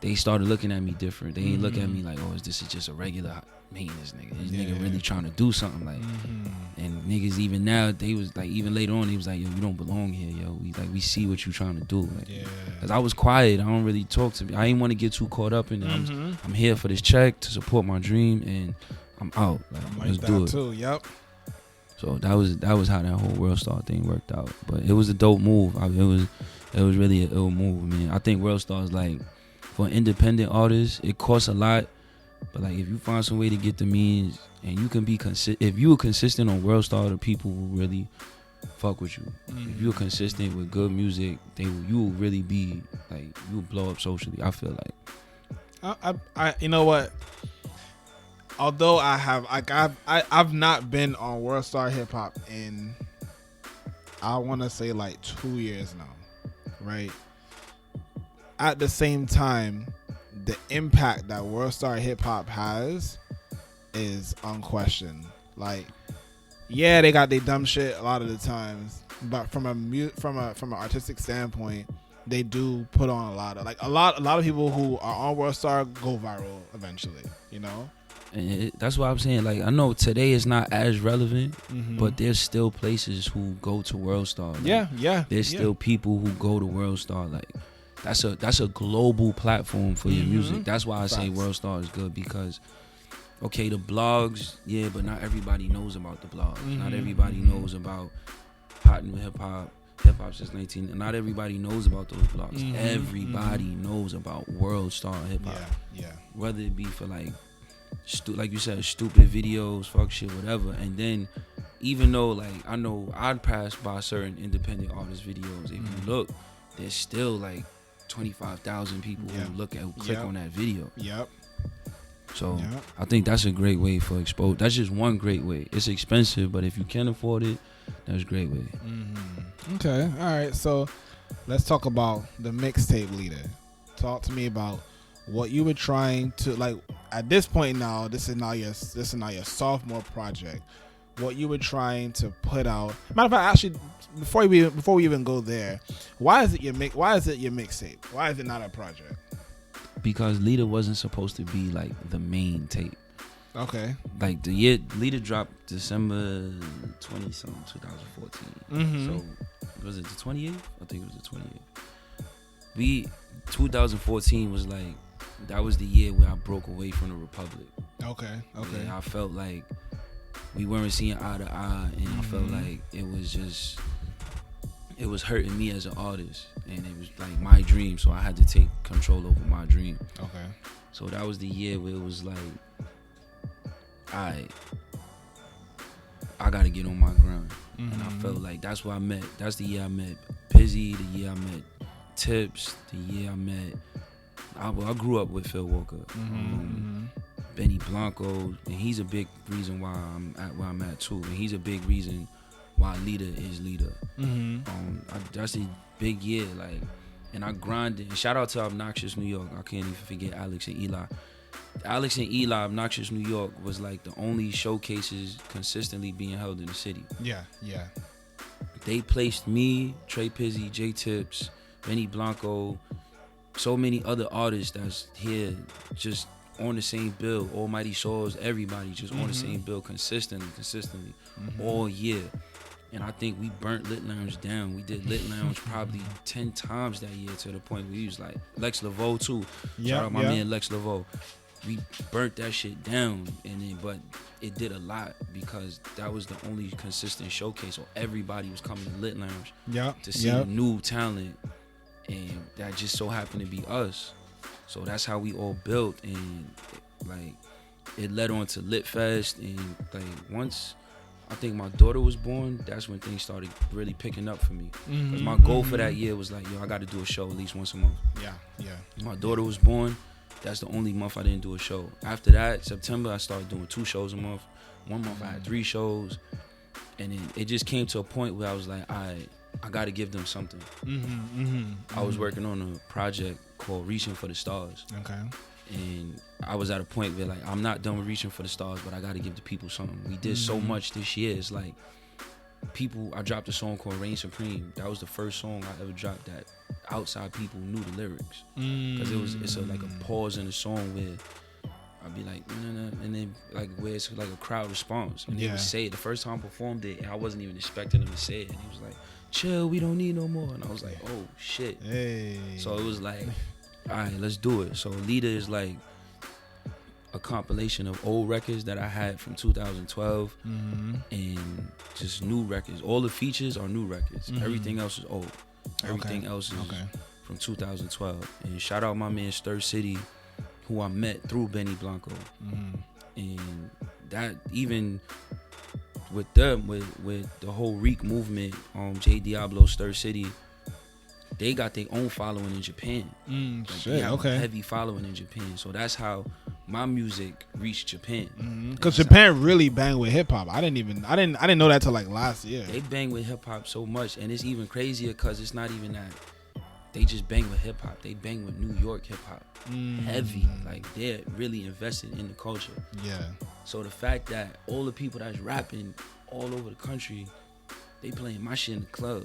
they started looking at me different. They ain't look at me like, oh, this is just a regular maintenance nigga. This nigga really trying to do something. Like, and niggas even now, they was like, even later on, they was like, yo, you don't belong here, yo. We see what you trying to do. Like, cause I was quiet. I don't really talk to me. I ain't want to get too caught up in it. I'm here for this check to support my dream, and I'm out. Like let's do it. Too. Yep. So that was how that whole WorldStar thing worked out. But it was a dope move. It was really an ill move, man. I think WorldStar is like, for an independent artist, it costs a lot, but like if you find some way to get the means, and you can be if you were consistent on WorldStar, the people will really fuck with you. If you're consistent with good music, you will really be like, you will blow up socially. I feel like. I you know what? Although I've not been on WorldStar Hip Hop in, I want to say like 2 years now, right? At the same time, the impact that WorldStar Hip Hop has is unquestioned. Like, yeah, they got their dumb shit a lot of the times, but from an artistic standpoint, they do put on a lot of people who are on WorldStar go viral eventually, you know. And that's what I'm saying. Like, I know today is not as relevant, but there's still places who go to WorldStar. Like, there's still people who go to WorldStar. Like, that's a global platform for your music. That's why I say WorldStar is good, because okay, the blogs, yeah, but not everybody knows about the blogs. Not everybody knows about Hot New Hip Hop since 19. Not everybody knows about those blogs. Everybody knows about World Star Hip Hop. Yeah. Whether it be for like you said, stupid videos, fuck shit, whatever. And then even though like I know I'd pass by certain independent artist videos, if you look, there's still like 25,000 people who click on that video. Yep. So I think that's a great way for expose. That's just one great way. It's expensive, but if you can afford it, that's a great way. Okay. All right. So let's talk about the mixtape leader. Talk to me about what you were trying to like at this point now. This is now your sophomore project. What you were trying to put out. Matter of fact, actually, before we even go there, why is it your mixtape? Why is it not a project? Because Leader wasn't supposed to be like the main tape. Okay. Like the year Leader dropped December 20-something, 2014. So was it the 28th? I think it was the 28th. 2014 was like, that was the year where I broke away from the Republic. Okay. Yeah, I felt like we weren't seeing eye to eye, and I felt like it was hurting me as an artist, and it was like my dream, so I had to take control over my dream. Okay. So that was the year where it was like, I gotta get on my grind. And I felt like that's the year I met Pizzy, the year I met Tips, the year I grew up with Phil Walker, Benny Blanco, and he's a big reason why I'm at where I'm at too, and he's a big reason why Leader is Leader. That's a big year, like, and I grinded. And shout out to Obnoxious New York. I can't even forget Alex and Eli. Alex and Eli, Obnoxious New York was like the only showcases consistently being held in the city. Yeah. They placed me, Trey Pizzy, J Tips, Benny Blanco, so many other artists that's here just on the same bill. Almighty Souls, everybody just on the same bill consistently all year. And I think we burnt Lit Lounge down. We did Lit Lounge probably 10 times that year, to the point where we was like, Lex Laveau too. Shout out my man Lex Laveau. We burnt that shit down, but it did a lot because that was the only consistent showcase. So everybody was coming to Lit Lounge to see new talent, and that just so happened to be us. So that's how we all built, and like it led on to Lit Fest, and like once I think my daughter was born, that's when things started really picking up for me. Cause my goal for that year was like, yo, I got to do a show at least once a month. Yeah. My daughter was born. That's the only month I didn't do a show. After that, September, I started doing 2 shows a month. 1 month I had 3 shows, and then it just came to a point where I was like, I got to give them something. I was working on a project called Reaching for the Stars. Okay. And I was at a point where like, I'm not done with Reaching for the Stars, but I got to give the people something. We did so much this year. It's like I dropped a song called Reign Supreme. That was the first song I ever dropped that outside people knew the lyrics. Because it's like a pause in the song where I'd be like, nah, and then like where it's like a crowd response. And they would say it. The first time I performed it, and I wasn't even expecting them to say it. And he was like, chill, we don't need no more. And I was like, oh shit. Hey. So it was like, all right, let's do it. So Leader is like a compilation of old records that I had from 2012 and just new records. All the features are new records. Everything else is old. Everything else is from 2012. And shout out my man Stir City, who I met through Benny Blanco. And that even with them, with the whole Reek movement, J Diablo, Stir City, they got their own following in Japan. They have a heavy following in Japan. So that's how my music reached Japan. Because Japan really bang with hip hop. I didn't know that till like last year. They bang with hip hop so much, and it's even crazier because it's not even that they just bang with hip hop. They bang with New York hip hop, heavy. Like they're really invested in the culture. Yeah. So the fact that all the people that's rapping all over the country, they playing my shit in the club.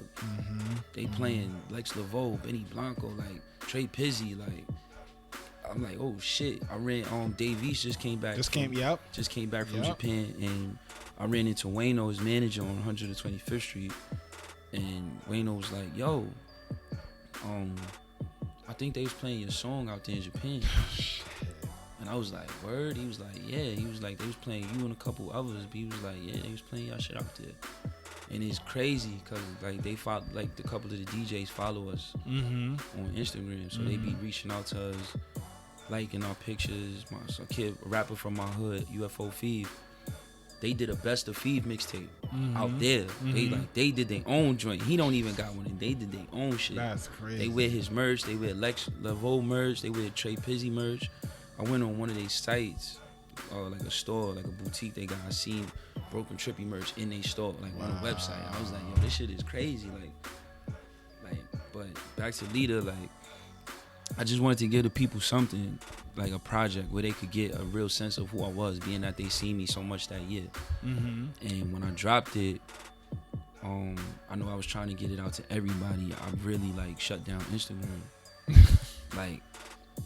They playing Lex Laveau, Benny Blanco, like Trey Pizzy, like. I'm like, oh shit! I ran. Dave East just came back. Just came back from Japan, and I ran into Wayno, his manager, on 125th Street, and Wayno was like, yo, I think they was playing your song out there in Japan. And I was like, word? He was like, yeah. He was like, they was playing you and a couple others. But he was like, yeah, they was playing y'all shit out there. And it's crazy because like they follow, like the couple of the DJs follow us on Instagram. So they be reaching out to us, liking our pictures. A kid, a rapper from my hood, UFO Feed. They did a best of Feed mixtape out there. They did their own joint. He don't even got one, and they did their own shit. That's crazy. They wear his merch. They wear Lex Laveau merch. They wear Trey Pizzy merch. I went on one of their sites, like a store, like a boutique they got. I seen Broken Trippy merch in their store, like on the website. I was like, yo, this shit is crazy. But back to Leader, like, I just wanted to give the people something, like a project where they could get a real sense of who I was, being that they seen me so much that year. And when I dropped it, I know I was trying to get it out to everybody. I really like shut down Instagram. Like,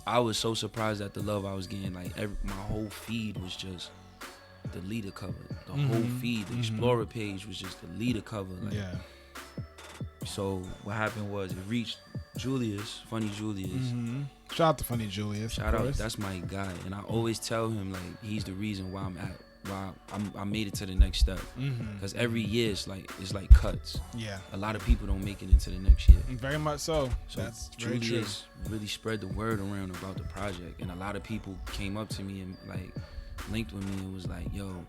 I was so surprised at the love I was getting. Like, my whole feed was just the Leader cover. The whole feed, the Explorer page was just the Leader cover. Like, so what happened was it reached Julius, Funny Julius. Shout out to Funny Julius. Shout out, that's my guy. And I always tell him, like, he's the reason why I made it to the next step. Because every year it's like cuts. Yeah. A lot of people don't make it into the next year. Very much so. So that's very true. Julius really spread the word around about the project. And a lot of people came up to me and like linked with me and was like, yo,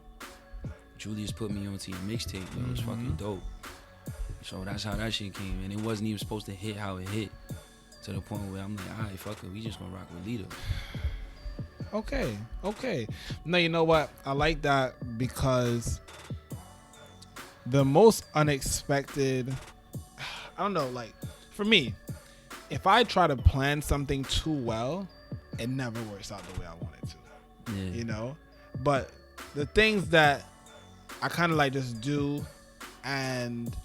Julius put me onto your mixtape. Yo, it's fucking dope. So that's how that shit came. And it wasn't even supposed to hit how it hit. To the point where I'm like, all right, fuck it. We just gonna rock with Leader. Okay. No, you know what? I like that because the most unexpected, I don't know, like, for me, if I try to plan something too well, it never works out the way I want it to. Yeah. You know? But the things that I kind of like just do and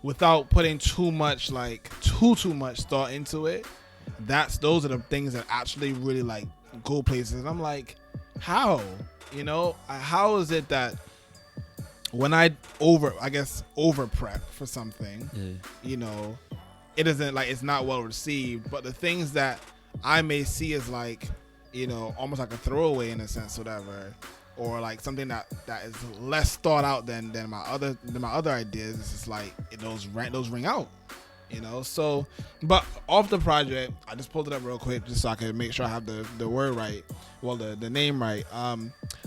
without putting too much, like, too much thought into it, those are the things that actually really, like, go places. And I'm like, how? You know, how is it that when I over prep for something, you know, it isn't like it's not well received, but the things that I may see as like, you know, almost like a throwaway in a sense, whatever, or like something that is less thought out than my other ideas, it's just like those ring out. You know, so, but off the project, I just pulled it up real quick just so I can make sure I have the word right. Well, the name right.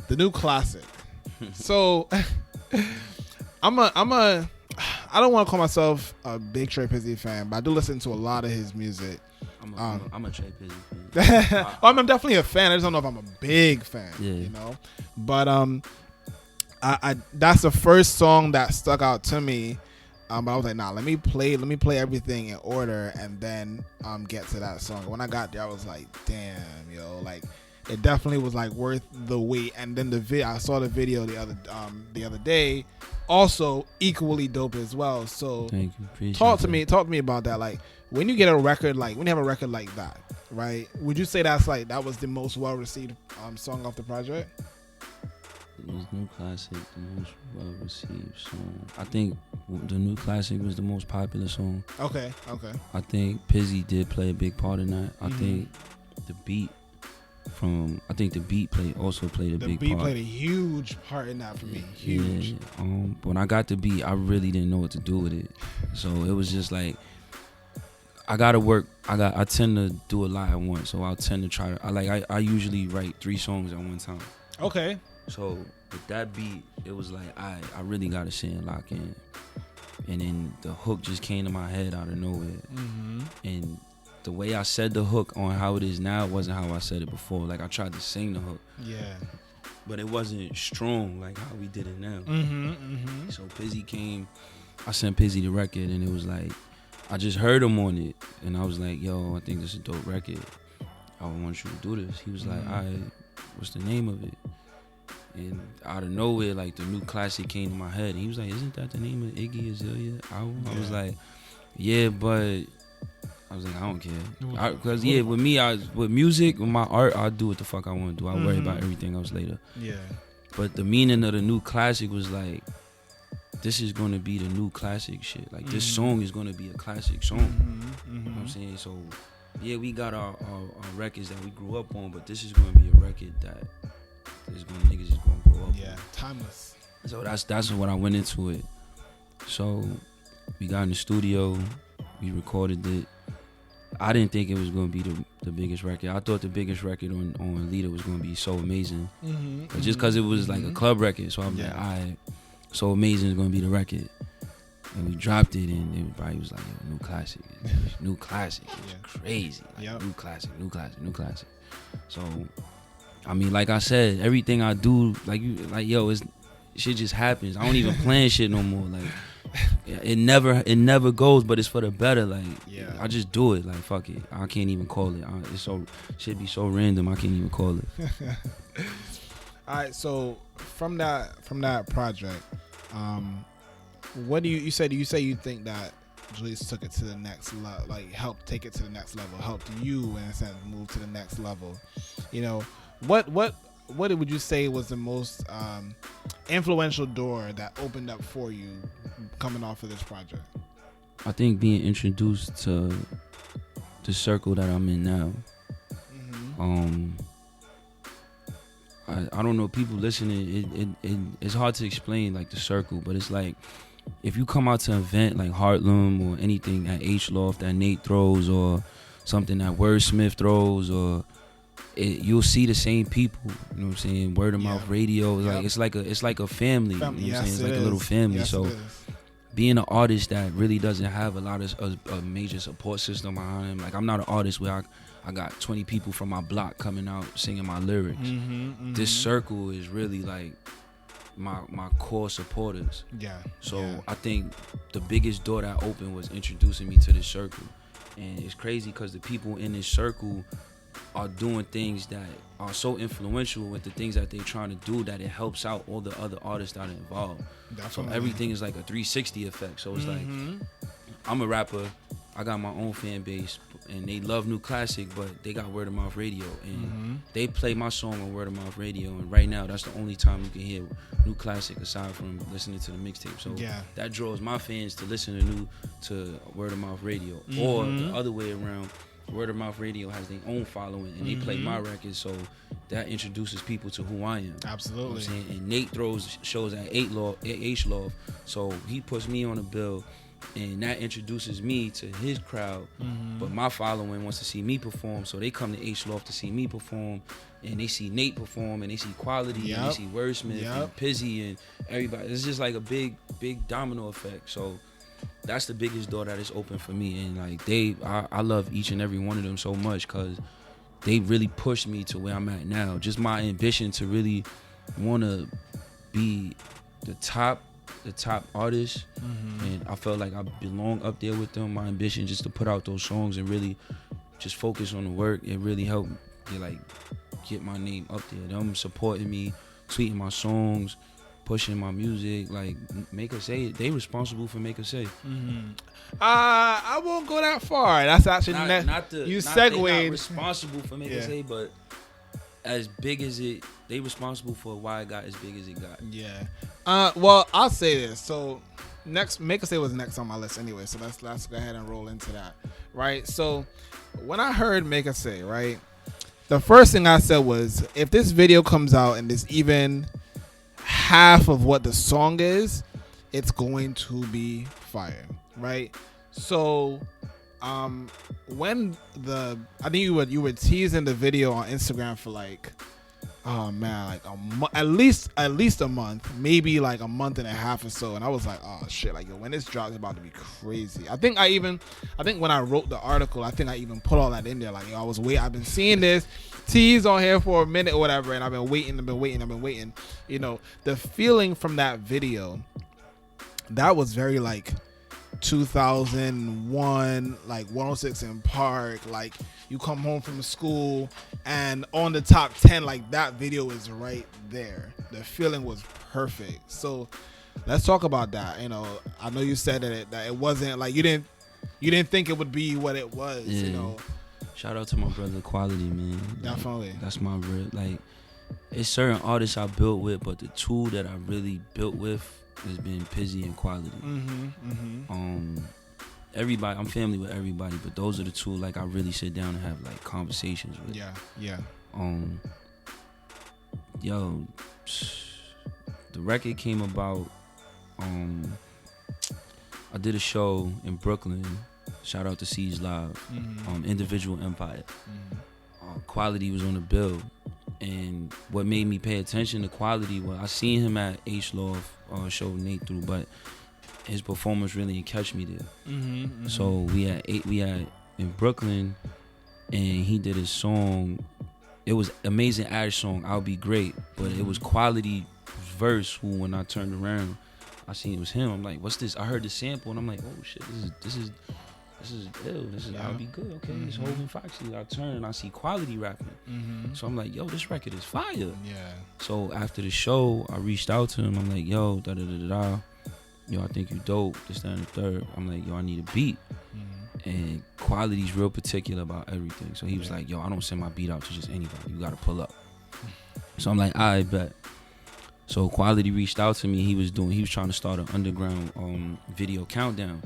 The New Classic. So, I don't want to call myself a big Trey Pizzy fan, but I do listen to a lot of his music. I'm a Trey Pizzy fan. I'm definitely a fan. I just don't know if I'm a big fan. Yeah. You know, but I that's the first song that stuck out to me. But I was like, nah, let me play everything in order and then get to that song. When I got there, I was like, damn, yo, like it definitely was like worth the wait. And then I saw the video the other day, also equally dope as well. So thank you. Talk to me about that. Like when you get a record, like when you have a record like that, right? Would you say that was the most well received song off the project? It was New Classic, the most well-received song. I think the New Classic was the most popular song. Okay. I think Pizzy did play a big part in that. I think the beat also played a big part. The beat played a huge part in that for me. Huge. Yeah. When I got the beat, I really didn't know what to do with it. So it was just like, I gotta work. I tend to do a lot at once. So I'll tend to try to, I usually write 3 songs at one time. Okay. So with that beat, it was like, I really gotta sit and lock in. And then the hook just came to my head out of nowhere. And the way I said the hook on how it is now wasn't how I said it before. Like I tried to sing the hook. Yeah. But it wasn't strong like how we did it now. So Pizzy came, I sent Pizzy the record and it was like, I just heard him on it. And I was like, yo, I think this is a dope record. I want you to do this. He was like, all right, what's the name of it? And out of nowhere, like the New Classic came to my head. And he was like, isn't that the name of Iggy Azalea album? I was like, yeah, but I was like, I don't care. Because, with me, with music, with my art, I'll do what the fuck I want to do. I'll worry about everything else later. Yeah. But the meaning of the New Classic was like, this is going to be the new classic shit. Like, this song is going to be a classic song. You know what I'm saying? So yeah, we got our records that we grew up on, but this is gonna be a record that niggas is gonna grow up on. Yeah, timeless. So that's what I went into it. So we got in the studio, we recorded it. I didn't think it was gonna be the biggest record. I thought the biggest record on Leader was gonna be So Amazing, just because it was like a club record. So I'm like, alright, So Amazing is gonna be the record. And we dropped it, and everybody was like, yo, new classic. New classic. It was crazy. Like, new classic. So, I mean, like I said, everything I do, yo, shit just happens. I don't even plan shit no more. Like, it never goes, but it's for the better. Like, I just do it. Like, fuck it. I can't even call it. Shit be so random, I can't even call it. All right, so from that project, what do you say you think that Julius took it to the next level, like helped take it to the next level, helped you in a sense move to the next level? You know, what would you say was the most influential door that opened up for you coming off of this project? I think being introduced to the circle that I'm in now. I don't know, people listening, it's hard to explain like the circle, but it's like if you come out to an event like Harlem or anything at H Loft that Nate throws or something that Wordsmith throws, or you'll see the same people. You know what I'm saying? Word of mouth radio, it's like a family. You know what I'm saying? It's like a little family. Yes, so being an artist that really doesn't have a lot of a major support system behind him, like I'm not an artist where I got 20 people from my block coming out singing my lyrics. This circle is really like my core supporters. So I think the biggest door that opened was introducing me to this circle. And it's crazy because the people in this circle are doing things that are so influential with the things that they're trying to do that it helps out all the other artists that are involved. So everything is like a 360 effect. So it's like, I'm a rapper, I got my own fan base, and they love New Classic, but they got Word of Mouth Radio, and they play my song on Word of Mouth Radio, and right now that's the only time you can hear New Classic aside from listening to the mixtape. So that draws my fans to listen to Word of Mouth Radio, or the other way around. Word of Mouth Radio has their own following, and they play my records, so that introduces people to who I am. Absolutely. You know what I'm saying? And Nate throws shows at H Loft, so he puts me on the bill, and that introduces me to his crowd. But my following wants to see me perform, so they come to H Loft to see me perform, and they see Nate perform, and they see Quality, and they see Wordsmith and Pizzy and everybody. It's just like a big domino effect. So that's the biggest door that is open for me, and like I love each and every one of them so much because they really pushed me to where I'm at now. Just my ambition to really want to be the top artist, and I felt like I belong up there with them. My ambition just to put out those songs and really just focus on the work. It really helped get my name up there. Them supporting me, tweeting my songs, pushing my music, like Make Us Say, they responsible for Make Us Say. I won't go that far. That's actually you segued. Not responsible for Make Us Say, but as big as they responsible for why it got as big as it got. Well, I'll say this. So next, Make Us Say was next on my list anyway. So let's go ahead and roll into that, right? So when I heard Make Us Say, right, the first thing I said was, if this video comes out and it's even half of what the song is, it's going to be fire, right? So when I think you were teasing the video on Instagram for like, oh man, like at least a month, maybe like a month and a half or so, and I was like, oh shit, like yo, when this drops, it's about to be crazy. I think when I wrote the article, I think I even put all that in there, like yo, I've been seeing this tease on here for a minute or whatever, and I've been waiting. You know, the feeling from that video, that was very like 2001, like 106 in Park, like you come home from school and on the top 10, like that video is right there. The feeling was perfect. So let's talk about that. You know, I know you said that it wasn't like you didn't think it would be what it was. You know, shout out to my brother Quality, man. Definitely. That's my real, like, it's certain artists I built with, but the two that I really built with has been Pizzy and Quality. everybody. I'm family with everybody, but those are the two like I really sit down and have like conversations with. Yeah. Yo, the record came about. I did a show in Brooklyn. Shout out to Siege Live. Individual Empire. Quality was on the bill, and what made me pay attention to Quality was I seen him at H-Law show Nate through, but his performance really didn't catch me there. So we had in Brooklyn, and he did his song. It was amazing Ash song, I'll Be Great, but it was Quality verse who when I turned around, I seen it was him. I'm like, what's this? I heard the sample and I'm like, oh shit, this is ill. This is I'll Be Good. Okay, it's Hov and Foxy. I turn and I see Quality rapping. So I'm like, yo, this record is fire. Yeah. So after the show, I reached out to him. I'm like, yo, da da da da. Yo, I think you dope. This, that, and the third. I'm like, yo, I need a beat. And Quality's real particular about everything. So he was like, yo, I don't send my beat out to just anybody. You gotta pull up. So I'm like, I bet. So Quality reached out to me. He was trying to start an underground video countdown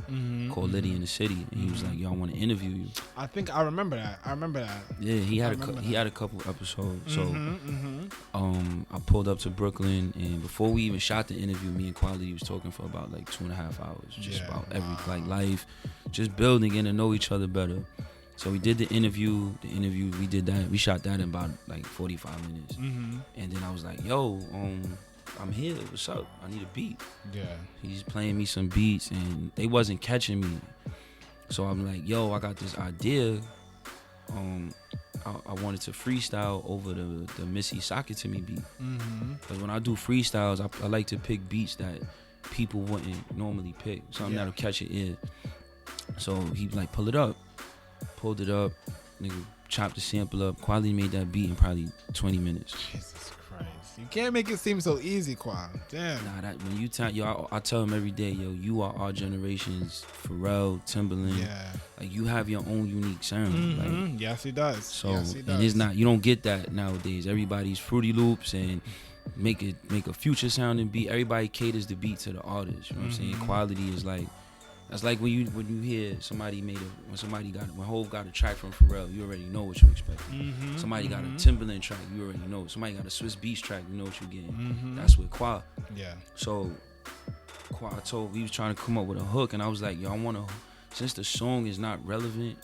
called Liddy in the City. And he was like, yo, I want to interview you. I think I remember that. Yeah, he had a couple episodes. So I pulled up to Brooklyn, and before we even shot the interview, me and Quality was talking for about like 2.5 hours, just about every like life, just building, getting to know each other better. So we did the interview. We did that. We shot that in about like 45 minutes. And then I was like, yo, I'm here. What's up? I need a beat. Yeah. He's playing me some beats, and they wasn't catching me. So I'm like, yo, I got this idea. I wanted to freestyle over the Missy Sock It To Me beat. Because when I do freestyles, I like to pick beats that people wouldn't normally pick. Something that'll catch your ear. So he like, pull it up. Pulled it up. Nigga chopped the sample up. Quality made that beat in probably 20 minutes. Jesus Christ. You can't make it seem so easy, Quan. Damn. Nah, that when you tell I tell him every day, yo, you are our generation's Pharrell, Timbaland. Yeah. Like you have your own unique sound. Like, yes, he does. So yes, he does. And it's not, you don't get that nowadays. Everybody's Fruity Loops and make a future sounding beat. Everybody caters the beat to the artist. You know what I'm saying? Quality is like, that's like when you hear somebody when Hov got a track from Pharrell, you already know what you expect. Somebody got a Timbaland track, you already know. Somebody got a Swiss Beats track, you know what you're getting. That's with Qua. Yeah. So Qua we was trying to come up with a hook, and I was like, yo, since the song is not relevant,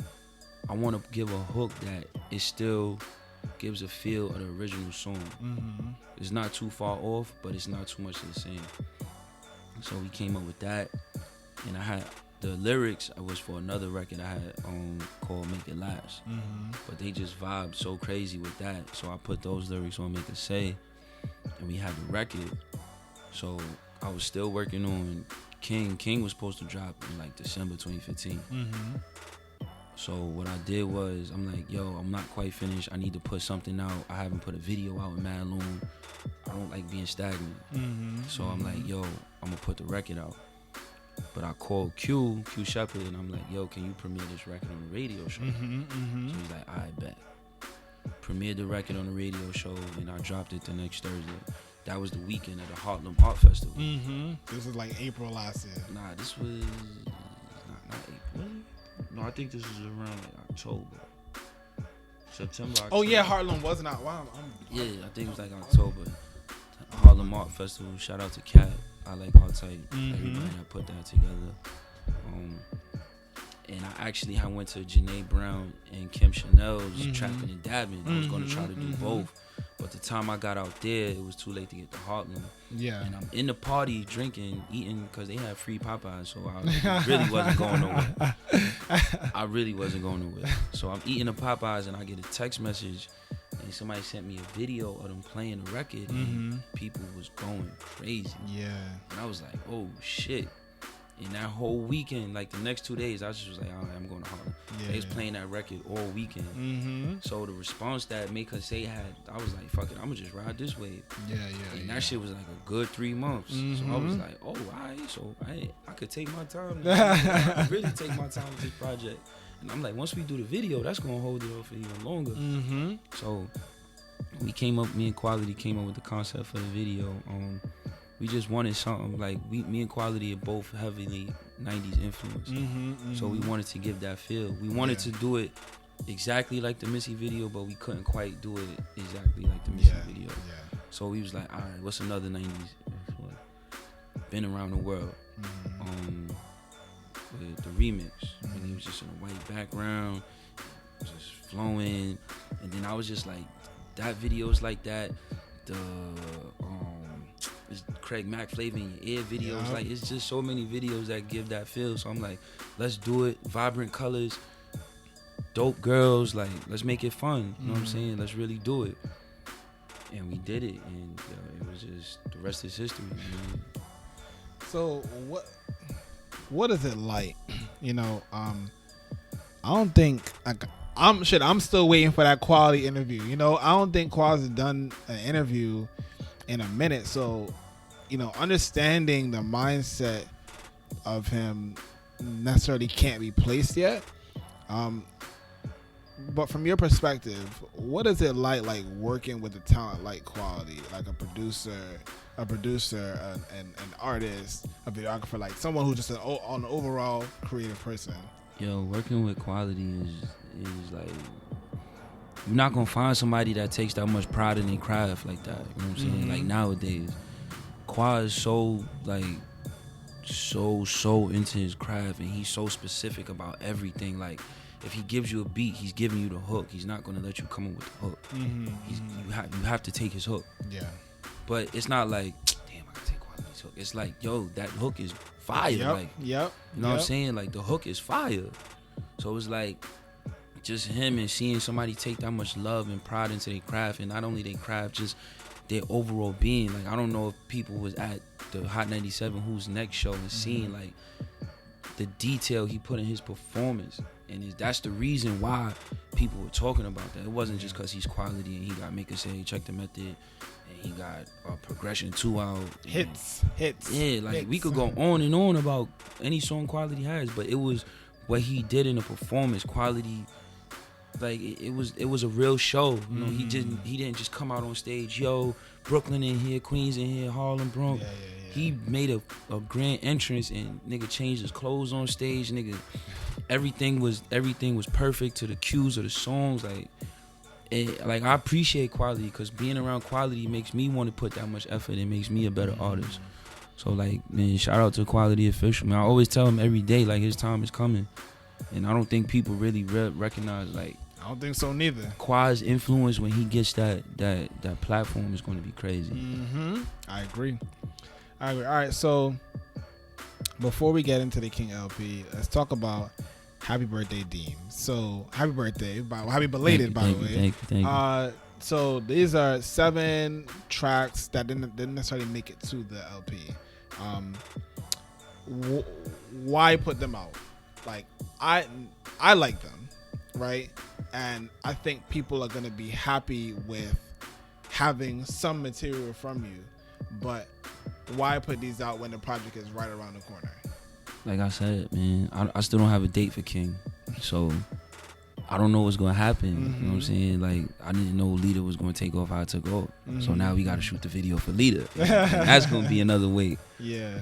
I want to give a hook that it still gives a feel of the original song. It's not too far off, but it's not too much of the same. So we came up with that. And I had the lyrics. I was for another record I had called Make It Last, but they just vibed so crazy with that. So I put those lyrics on Make It Say, and we had the record. So I was still working on King. King was supposed to drop in like December 2015. So what I did was I'm like, yo, I'm not quite finished. I need to put something out. I haven't put a video out in mad long. I don't like being stagnant. So I'm like, yo, I'm gonna put the record out. But I called Q Shepard, and I'm like, yo, can you premiere this record on the radio show? So he's like, I bet. Premiered the record on the radio show, and I dropped it the next Thursday. That was the weekend at the Harlem Art Festival. This was like April last year. Nah, this was not April. No, I think this was around like October. September, October. Oh yeah, Harlem was not. Wow. Yeah, I think it was like October. Harlem Art Festival. Shout out to Cat. I like all type. Everybody that put that together. And I went to Janae Brown and Kim Chanel's Trapping and Dabbing. I was going to try to do both. But the time I got out there, it was too late to get to Harlem. Yeah. And I'm in the party drinking, eating, because they had free Popeyes. So I really wasn't going nowhere. So I'm eating the Popeyes, and I get a text message. And somebody sent me a video of them playing the record, and people was going crazy. Yeah. And I was like, oh shit. And that whole weekend, like the next 2 days, I just was like, all right, I'm going to Harlem. Yeah, they was playing that record all weekend. So the response that Make Her Say had, I was like, fuck it, I'm going to just ride this wave. And that shit was like a good 3 months. So I was like, oh, all right. So I could take my time. I could really take my time with this project. And I'm like, once we do the video, that's going to hold it off for even longer. So me and Quality came up with the concept for the video. we just wanted something like me and Quality are both heavily 90s influenced. So we wanted to give that feel. We wanted to do it exactly like the Missy video, but we couldn't quite do it exactly like the Missy video. So we was like, all right, what's another 90s? Been Around the World. With the remix. And he was just in a white background, just flowing. And then I was just like, that video's like that. The Craig Mack Flavor in Your Ear videos. Like, it's just so many videos that give that feel. So I'm like, let's do it. Vibrant colors, dope girls. Like, let's make it fun. You know what I'm saying? Let's really do it. And we did it. And it was just, the rest is history. Man. So what is it like? You know, I don't think I'm still waiting for that Quality interview. You know, I don't think Quaz has done an interview in a minute. So, you know, understanding the mindset of him necessarily can't be placed yet. But from your perspective, what is it like working with a talent like Quality, like a producer, an artist, a videographer, like someone who's just an overall creative person? Yo, working with Quality is like, you're not gonna find somebody that takes that much pride in their craft like that. You know what I'm saying? Like nowadays, Qua is so into his craft, and he's so specific about everything. Like, if he gives you a beat, he's giving you the hook. He's not gonna let you come in with the hook. You have to take his hook. Yeah. But it's not like, damn, I gotta take Quality's hook. It's like, yo, that hook is fire. You know what I'm saying? Like, the hook is fire. So it's like, just him and seeing somebody take that much love and pride into their craft, and not only their craft, just their overall being. Like, I don't know if people was at the Hot 97 Who's Next show and seeing like the detail he put in his performance, and that's the reason why people were talking about that. It wasn't just because he's Quality and he got Make Us Say, Check the Method, and he got Progression 2 out. Hits. Yeah, like we could go on and on about any song Quality has, but it was what he did in the performance. Quality, like, it was a real show. You know, he didn't just come out on stage, yo, Brooklyn in here, Queens in here, Harlem, Bronx. He made a grand entrance, and nigga changed his clothes on stage. Nigga, everything was perfect to the cues of the songs. Like, I appreciate Quality, because being around Quality makes me want to put that much effort. It makes me a better artist. So, like, man, shout out to Quality Official. Man, I always tell him every day, like, his time is coming. And I don't think people really recognize, like, I don't think so neither. Qua's influence when he gets that platform is going to be crazy. I agree. All right, so before we get into the King LP, let's talk about Happy Birthday, Deem. So, happy birthday. Happy belated, by the way. Thank you. So, these are 7 tracks that didn't necessarily make it to the LP. Why put them out? Like, I like them, right? And I think people are going to be happy with having some material from you. But why put these out when the project is right around the corner? Like I said, man, I still don't have a date for King. So I don't know what's going to happen. You know what I'm saying? Like, I didn't know Leader was going to take off how I took off. So now we got to shoot the video for Leader. That's going to be another wait. Yeah.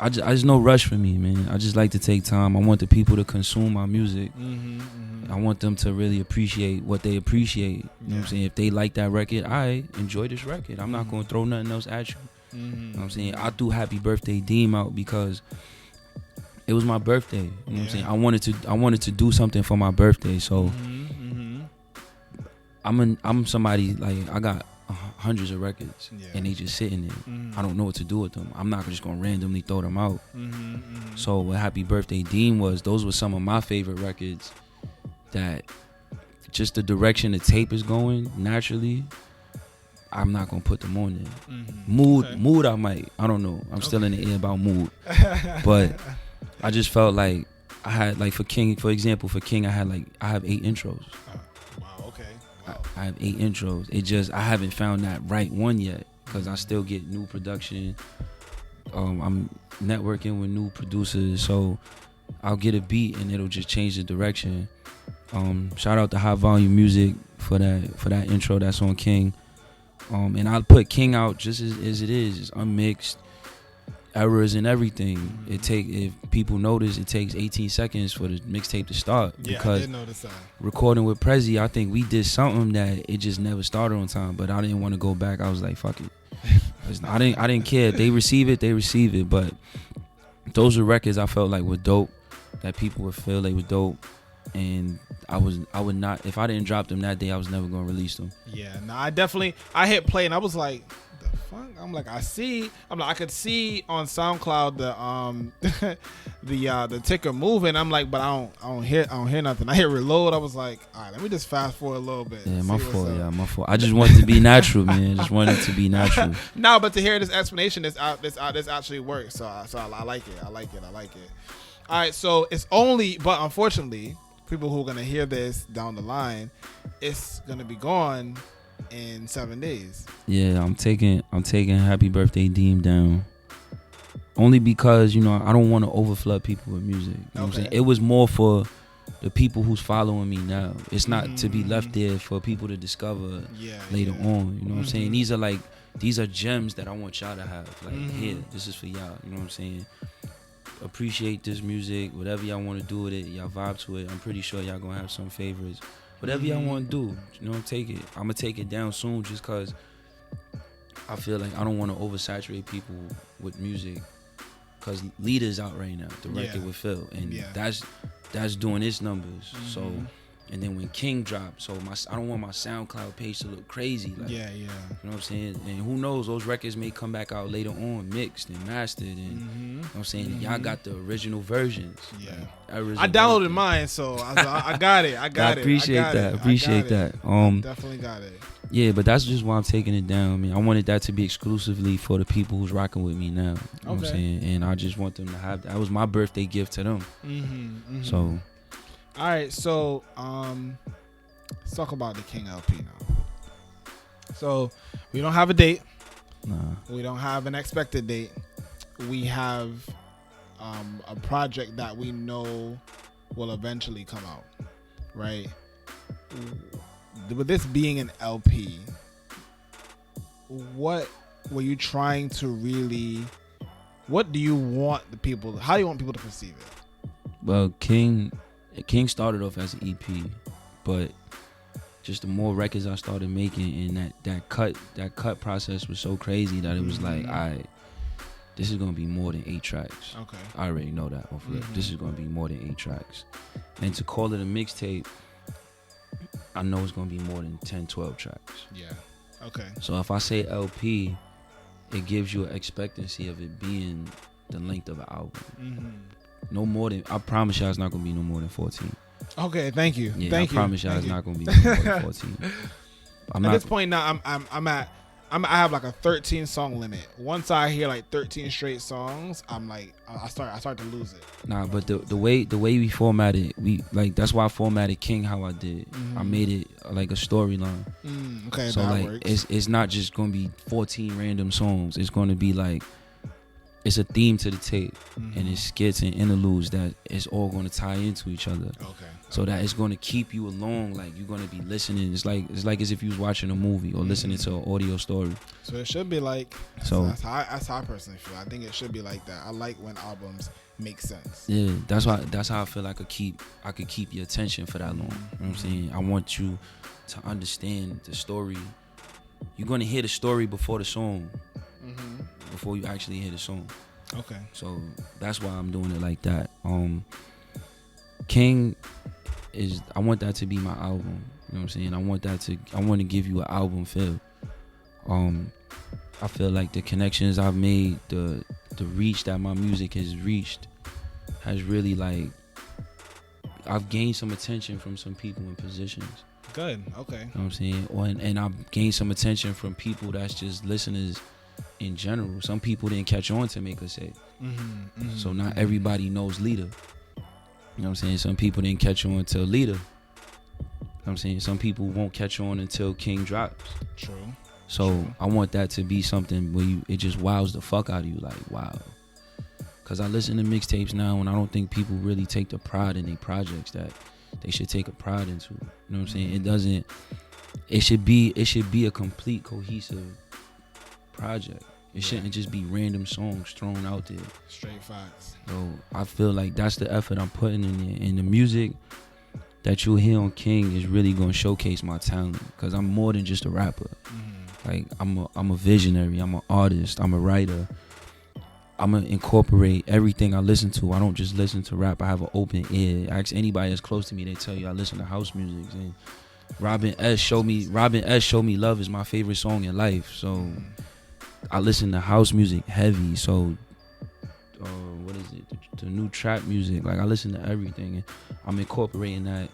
I just no rush for me, man. I just like to take time. I want the people to consume my music. I want them to really appreciate what they appreciate. You know what I'm saying? If they like that record, I enjoy this record. I'm not going to throw nothing else at you. You know what I'm saying? I threw Happy Birthday Deem out because it was my birthday. You know what I'm saying? I wanted to do something for my birthday. So I'm somebody, like, I got hundreds of records and they just sitting there. I don't know what to do with them. I'm not just gonna randomly throw them out. So what Happy Birthday Deem was, those were some of my favorite records that just the direction the tape is going naturally, I'm not gonna put them on there. Mood I might. I don't know. I'm still in the air about Mood. But I just felt like I had, like, for King, for example, I have 8 intros. I have 8 intros. It just, I haven't found that right one yet, because I still get new production. I'm networking with new producers, so I'll get a beat and it'll just change the direction. Shout out to High Volume Music for that intro that's on King. And I put King out just as it is. It's unmixed, errors and everything. If people notice, it takes 18 seconds for the mixtape to start. Yeah, because I did notice that. Recording with Prezi, I think we did something that it just never started on time. But I didn't want to go back. I was like, fuck it. I didn't care. They receive it. But those are records I felt like were dope, that people would feel they were dope. And I would not, if I didn't drop them that day, I was never gonna release them. Yeah, no, I hit play and I was like, the fuck? I'm like, I could see on SoundCloud the the ticker moving. I'm like, but I don't hear nothing. I hit reload. I was like, all right, let me just fast forward a little bit. Yeah, my fault. I just wanted to be natural, man. Just wanted to be natural. No, but to hear this explanation, this actually works. So I like it. I like it. All right, so it's only, but unfortunately, people who are gonna hear this down the line, it's gonna be gone in 7 days. Yeah, I'm taking Happy Birthday Deem down. Only because, I don't want to overflood people with music. You know what I'm saying? It was more for the people who's following me now. It's not to be left there for people to discover later on. You know what I'm saying? These are gems that I want y'all to have. Like, here, this is for y'all. You know what I'm saying? Appreciate this music. Whatever y'all want to do with it, y'all vibe to it. I'm pretty sure y'all gonna have some favorites. Whatever y'all want to do, take it. I'm gonna take it down soon, just cause I feel like I don't want to oversaturate people with music. Cause Leader's out right now, the record with Phil, and that's doing its numbers. So, and then when King dropped, so I don't want my SoundCloud page to look crazy. Like, you know what I'm saying? And who knows, those records may come back out later on, mixed and mastered, and you know what I'm saying? Y'all got the original versions. Yeah, I downloaded mine, so I got it. I appreciate that. Definitely got it. Yeah, but that's just why I'm taking it down. I mean, I wanted that to be exclusively for the people who's rocking with me now. You know what I'm saying? And I just want them to have that. That was my birthday gift to them. So. All right, so let's talk about the King LP now. So we don't have a date. Nah. We don't have an expected date. We have a project that we know will eventually come out, right? With this being an LP, what were you trying to really? What do you want the people? How do you want people to perceive it? Well, King started off as an EP, but just the more records I started making, and that cut process was so crazy that it was like, all right, this is gonna be more than 8 tracks. Okay, I already know that off rip. This is gonna be more than 8 tracks, and to call it a mixtape, I know it's gonna be more than 10, 12 tracks. Yeah. Okay. So if I say LP, it gives you an expectancy of it being the length of an album. No more than, I promise y'all it's not gonna be no more than 14. Okay, thank you. Yeah, thank I promise y'all it's not gonna be no more than 14. At this point now, I have like a 13 song limit. Once I hear like 13 straight songs, I'm like, I start to lose it. Nah, but the way we formatted, that's why I formatted King how I did. I made it like a storyline. Okay, so that like works. it's not just gonna be 14 random songs. It's gonna be like, it's a theme to the tape, and it's skits and interludes that it's all going to tie into each other. Okay. So that it's going to keep you along, like you're going to be listening. It's like as if you was watching a movie or listening to an audio story. So it should be like. So that's how I personally feel. I think it should be like that. I like when albums make sense. Yeah, that's how I feel I could keep your attention for that long. You know what I'm saying? I want you to understand the story. You're going to hear the story before the song. Before you actually hear the song. Okay. So that's why I'm doing it like that. King is, I want that to be my album. You know what I'm saying? I want to give you an album feel. I feel like the connections I've made, the reach that my music has reached has really, like, I've gained some attention from some people in positions. Good. Okay. You know what I'm saying? And I've gained some attention from people that's just listeners in general. Some people didn't catch on to Make Us Say. So not everybody knows Leader. You know what I'm saying? Some people didn't catch on until Leader. You know what I'm saying? Some people won't catch on until King drops. True. So I want that to be something where it just wows the fuck out of you. Like, wow. Because I listen to mixtapes now, and I don't think people really take the pride in their projects that they should take a pride into. You know what I'm saying? it should be a complete cohesive project. It shouldn't just be random songs thrown out there. Straight facts. So I feel like that's the effort I'm putting in there. And the music that you'll hear on King is really gonna showcase my talent, because I'm more than just a rapper. Like I'm a visionary. I'm an artist. I'm a writer. I'm gonna incorporate everything I listen to. I don't just listen to rap. I have an open ear. Ask anybody that's close to me, they tell you I listen to house music. And Robin S showed me Love is my favorite song in life. So I listen to house music heavy. So what is it? The new trap music. Like I listen to everything, and I'm incorporating that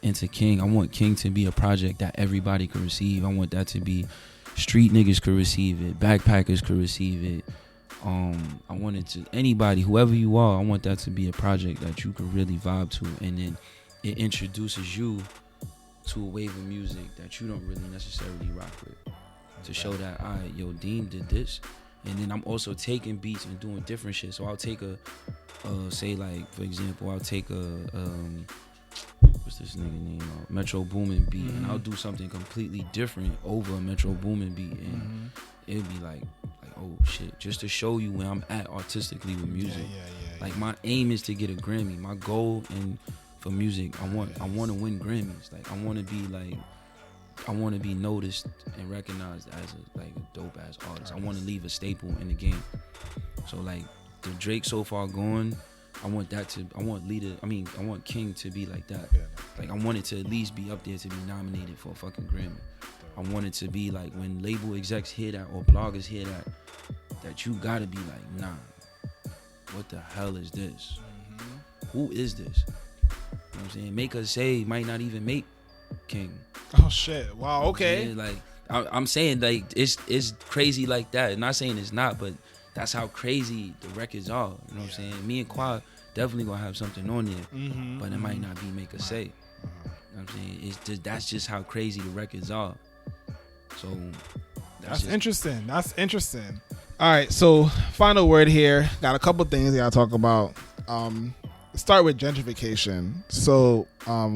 into King. I want King to be a project that everybody can receive. I want that to be street niggas could receive it, backpackers could receive it. I want it to anybody, whoever you are. I want that to be a project that you can really vibe to, and then it introduces you to a wave of music that you don't really necessarily rock with, to show that, all right, yo, Deem did this. And then I'm also taking beats and doing different shit. So I'll take say like, for example, I'll take what's this nigga name? Metro Boomin beat, and I'll do something completely different over a Metro Boomin beat, and it'll be like, oh shit, just to show you where I'm at artistically with music. Like my aim is to get a Grammy. My goal for music, I want to win Grammys. Like I want to be noticed and recognized as a dope ass artist. I want to leave a staple in the game. So like the Drake so far going, I want King to be like that. Like I want it to at least be up there to be nominated for a fucking Grammy. I want it to be like when label execs hear that or bloggers hear that you gotta be like, nah, what the hell is this? Who is this? You know what I'm saying? Make Us Say might not even make King. Oh shit! Wow. Okay. Yeah, like I'm saying, like it's crazy like that. I'm not saying it's not, but that's how crazy the records are. You know what I'm saying? Me and Quad definitely gonna have something on there, but it might not be Make Us Say. You know what I'm saying? That's just how crazy the records are. So that's interesting. That's interesting. All right. So final word here. Got a couple things I gotta talk about. Start with gentrification. So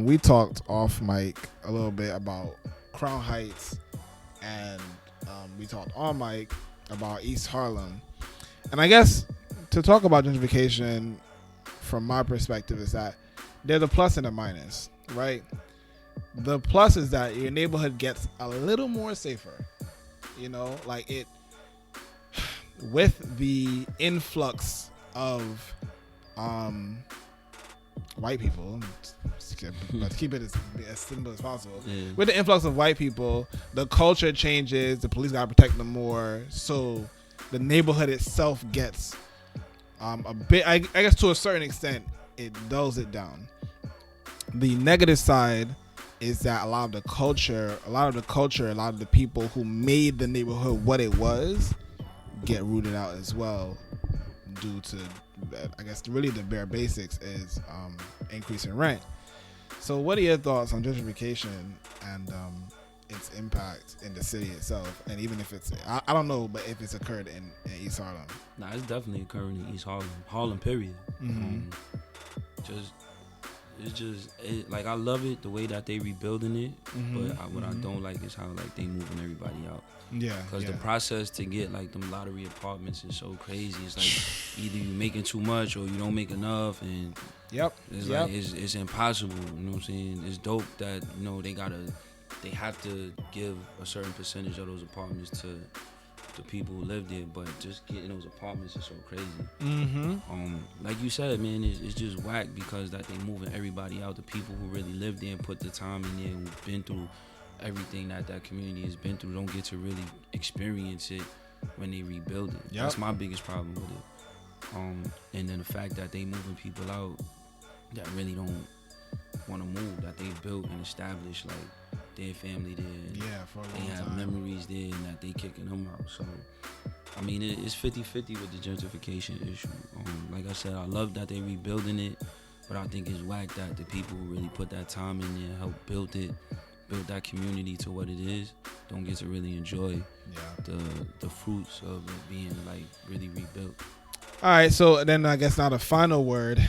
we talked off mic a little bit about Crown Heights, and we talked on mic about East Harlem. And I guess to talk about gentrification from my perspective is that there's a plus and a minus, right? The plus is that your neighborhood gets a little more safer, you know, like it with the influx of white people. Let's keep it as simple as possible. With the influx of white people, the culture changes. The police gotta protect them more, so the neighborhood itself gets a bit. I guess to a certain extent, it dulls it down. The negative side is that a lot of the culture, a lot of the people who made the neighborhood what it was get rooted out as well, due to, I guess, really the bare basics is increase in rent. So what are your thoughts on gentrification and its impact in the city itself? And even if it's, I don't know, but if it's occurred in East Harlem. Nah, it's definitely occurring in East Harlem period. Like I love it the way that they rebuilding it, but what I don't like is how like they moving everybody out. Because the process to get like them lottery apartments is so crazy. It's like either you making too much or you don't make enough, and it's like it's impossible. You know what I'm saying? It's dope that, you know, they have to give a certain percentage of those apartments to the people who live there, but just getting those apartments is so crazy. Like you said, man, it's just whack because that they moving everybody out. The people who really live there and put the time in there, who've been through everything that community has been through, don't get to really experience it when they rebuild it. That's my biggest problem with it. And then the fact that they moving people out that really don't want to move, that they built and established like their family there. For a long they have time. Memories there, and that they kicking them out. So, I mean, it's 50-50 with the gentrification issue. Like I said, I love that they rebuilding it, but I think it's whack that the people who really put that time in there, helped build that community to what it is, don't get to really enjoy the fruits of it being like really rebuilt. All right, so then I guess now the final word.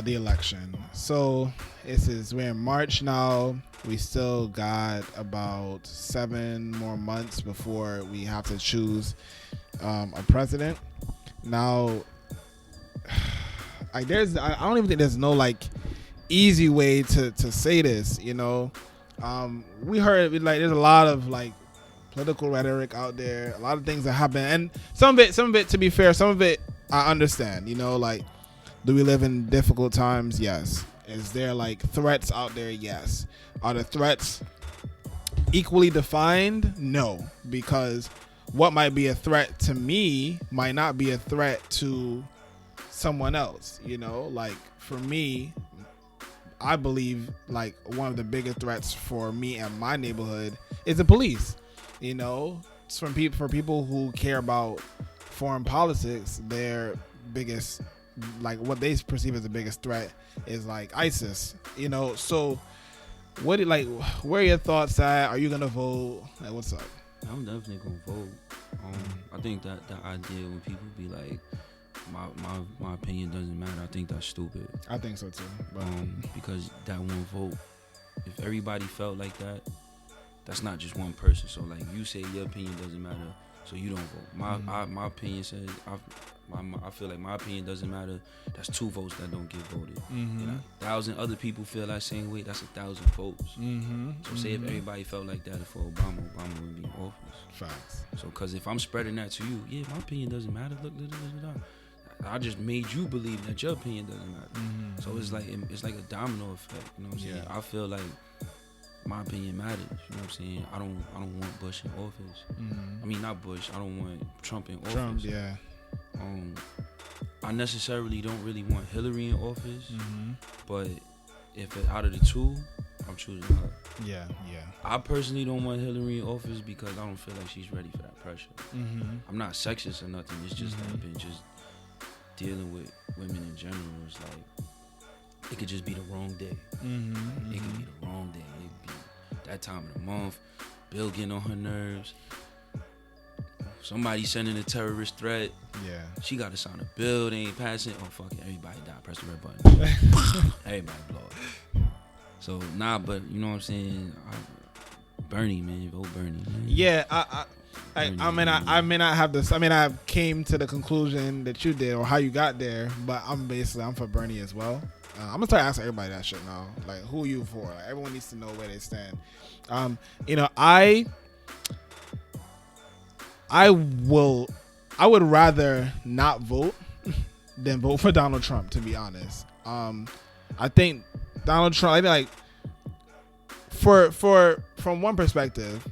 The election. So we're in March now. We still got about 7 more months before we have to choose a president. Now, I don't even think there's no like easy way to say this. You know, we heard like there's a lot of like political rhetoric out there, a lot of things that happen, and some of it, to be fair, some of it I understand. You know, like, do we live in difficult times? Yes. Is there like threats out there? Yes. Are the threats equally defined? No, because what might be a threat to me might not be a threat to someone else. You know, like for me, I believe like one of the biggest threats for me and my neighborhood is the police. You know, it's for people who care about foreign politics, their biggest, like what they perceive as the biggest threat is like ISIS. You know, so where are your thoughts at? Are you gonna vote? Like, what's up? I'm definitely gonna vote. I think that the idea when people be like, my opinion doesn't matter, I think that's stupid. I think so too. But because that one vote, if everybody felt like that, that's not just one person. So like you say your opinion doesn't matter, so you don't vote. My opinion says I feel like my opinion doesn't matter. That's 2 votes that don't get voted. Mm-hmm. You know, 1,000 other people feel that same way. That's 1,000 votes. Mm-hmm. So say if everybody felt like that for Obama would be in office. Facts. So because if I'm spreading that to you, yeah, my opinion doesn't matter. Look. I just made you believe that your opinion doesn't matter. Mm-hmm. So it's like a domino effect. You know what I'm saying? Yeah. I feel like my opinion matters. You know what I'm saying? I don't want Bush in office. Mm-hmm. I mean, not Bush. I don't want Trump in office. Trump, yeah. I necessarily don't really want Hillary in office, Mm-hmm. but if out of the 2, I'm choosing her. Yeah. I personally don't want Hillary in office because I don't feel like she's ready for that pressure. Mm-hmm. I'm not sexist or nothing. It's just that I've been just dealing with women in general. It's like it could just be the wrong day. Mm-hmm. It could be the wrong day. It could be that time of the month. Bill getting on her nerves. Somebody sending a terrorist threat. Yeah. She got to sign a bill. They ain't passing. Oh, fuck it. Everybody die. Press the red button. Everybody blow it. So, but you know what I'm saying? Bernie, man. Vote Bernie. Man. Yeah, I may not have this. I mean, I came to the conclusion that you did or how you got there, but I'm for Bernie as well. I'm gonna start asking everybody that shit now. Like, who are you for? Like, everyone needs to know where they stand. You know, I would rather not vote than vote for Donald Trump, to be honest. I think Donald Trump, I think like from one perspective,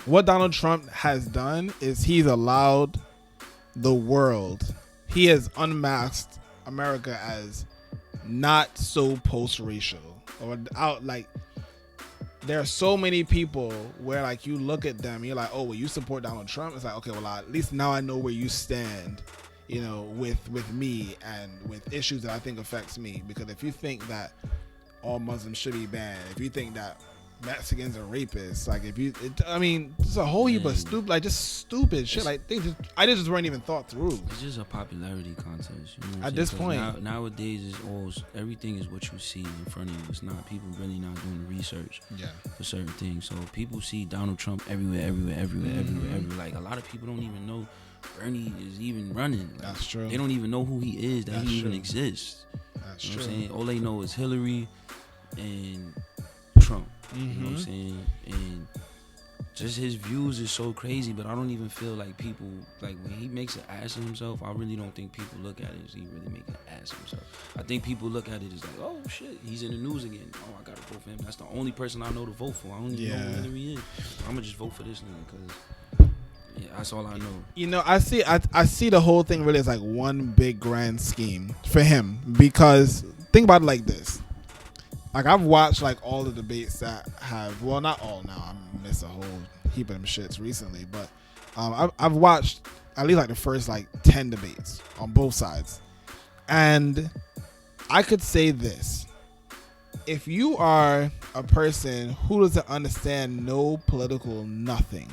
what Donald Trump has done is he's allowed the world, he has unmasked America as not so post-racial or out. Like, there are so many people where like you look at them and you're like, oh, well, you support Donald Trump. It's like, okay, well, at least now I know where you stand, you know, with me and with issues that I think affects me. Because if you think that all Muslims should be banned, if you think that Mexicans are rapists, like it's a whole heap of stupid, like just stupid shit. Like I just weren't even thought through. It's just a popularity contest. You know what at this point, nowadays everything is what you see in front of you. It's not people really not doing the research for certain things. So people see Donald Trump everywhere. Like a lot of people don't even know Bernie is even running. Like, that's true. They don't even know who he is, that he even exists. That's true. What I'm saying? All they know is Hillary and Trump. You know what I'm saying? And just his views is so crazy, but I don't even feel like people, like when he makes an ass of himself, I really don't think people look at it as he really make an ass of himself. I think people look at it as like, oh shit, he's in the news again. Oh, I gotta vote for him. That's the only person I know to vote for. I don't even know who Hillary is. I'm gonna just vote for this nigga because that's all I know. You know, I see the whole thing really as like one big grand scheme for him, because think about it like this. Like, I've watched like all the debates that have, well, not all now, I missed a whole heap of them shits recently, but I've watched at least like the first like 10 debates on both sides, and I could say this: if you are a person who doesn't understand no political nothing,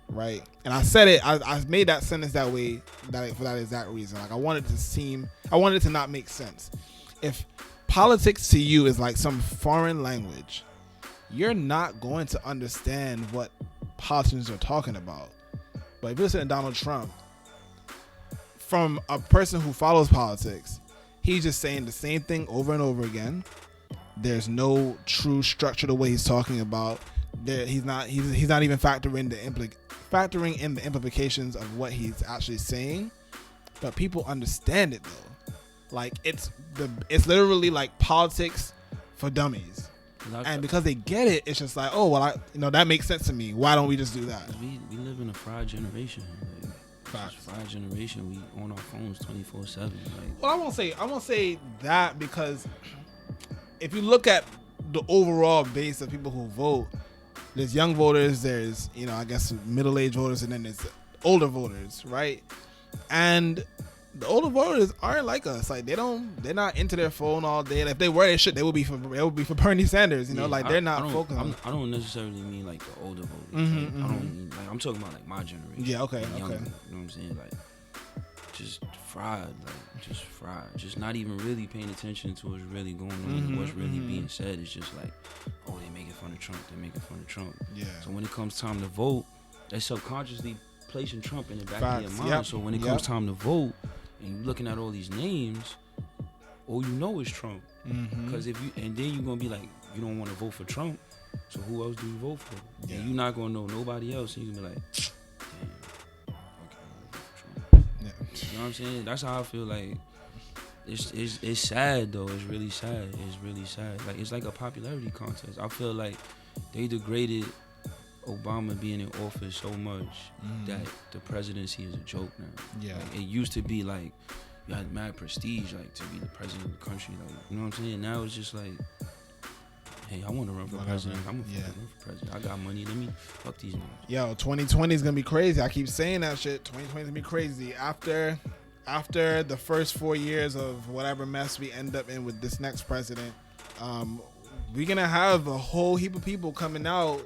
right? And I said it, I made that sentence that way for that exact reason. Like, I wanted it to not make sense. if politics to you is like some foreign language, you're not going to understand what politicians are talking about. But if you listen to Donald Trump, from a person who follows politics, he's just saying the same thing over and over again. There's no true structure the way he's talking about. He's not even factoring in the implications of what he's actually saying. But people understand it though. Like it's literally like politics for dummies. And because they get it, it's just like, oh well, that makes sense to me. Why don't we just do that? We live in a fried generation. Fried generation. We on our phones 24/7. Like, well, I won't say that, because if you look at the overall base of people who vote, there's young voters, there's I guess middle-aged voters, and then there's older voters, right? And the older voters aren't like us. Like they're not into their phone all day. And if they were, they would be for Bernie Sanders. They're not focused on. I don't necessarily mean like the older voters. Mm-hmm, I don't mean, like, I'm talking about like my generation. Yeah, okay, like, younger, okay. You know what I'm saying? Like just fried, just not even really paying attention to what's really going on, what's really being said. It's just like, oh, they making fun of Trump. Yeah. So when it comes time to vote, they subconsciously placing Trump in the back of your mind. Yep. So when it comes time to vote, and you're looking at all these names, all you know is Trump. Because then you're gonna be like, you don't want to vote for Trump, so who else do you vote for? Yeah. And you're not gonna know nobody else, and you're gonna be like, damn, okay, I'll vote for Trump. Yeah. You know what I'm saying? That's how I feel. Like it's sad though. It's really sad. Like it's like a popularity contest. I feel like they degraded Obama being in office so much that the presidency is a joke now. Yeah. Like, it used to be like you had mad prestige, like to be the president of the country. Like, you know what I'm saying? Now it's just like, hey, I want to run for president. I'm gonna run for president. I got money. Let me fuck these niggas. Yo, 2020 is gonna be crazy. I keep saying that shit. 2020 is gonna be crazy. After the first 4 years of whatever mess we end up in with this next president, we're gonna have a whole heap of people coming out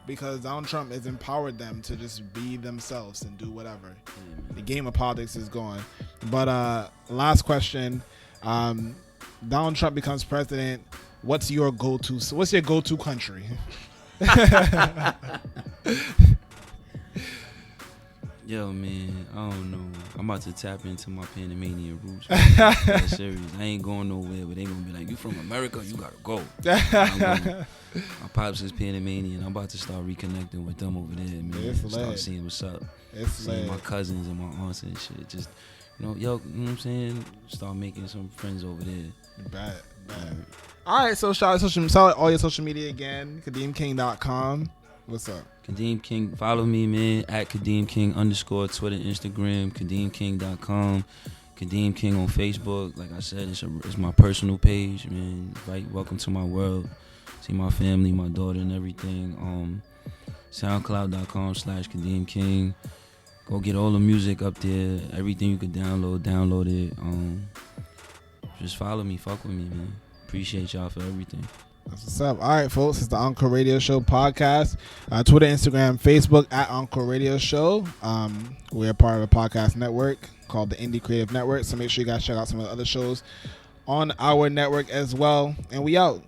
because Donald Trump has empowered them to just be themselves and do whatever. The game of politics is gone. But last question: Donald Trump becomes president. What's your go-to country? Yo, man, I don't know. I'm about to tap into my Panamanian roots. That serious. I ain't going nowhere, but they gonna be like, you from America, you gotta go. My pops is Panamanian. I'm about to start reconnecting with them over there, man. Start seeing what's up. Seeing my cousins and my aunts and shit. Just, you know what I'm saying? Start making some friends over there. Bad. All right, so shout out all your social media again. KadeemKing.com. What's up? Kadeem King, follow me, man, at Kadeem King _ Twitter, Instagram, KadeemKing.com, Kadeem King on Facebook. Like I said, it's my personal page, man. Right, welcome to my world. See my family, my daughter, and everything. SoundCloud.com/Kadeem King. Go get all the music up there. Everything you could download it. Just follow me, fuck with me, man. Appreciate y'all for everything. That's what's up. All right, folks, it's the Encore Radio Show podcast. Twitter, Instagram, Facebook at Encore Radio Show. We're part of a podcast network called the Indie Creative Network. So make sure you guys check out some of the other shows on our network as well. And we out.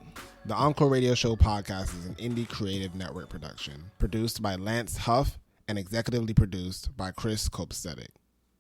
The Encore Radio Show podcast is an Indie Creative Network production, produced by Lance Huff and executively produced by Copastetik.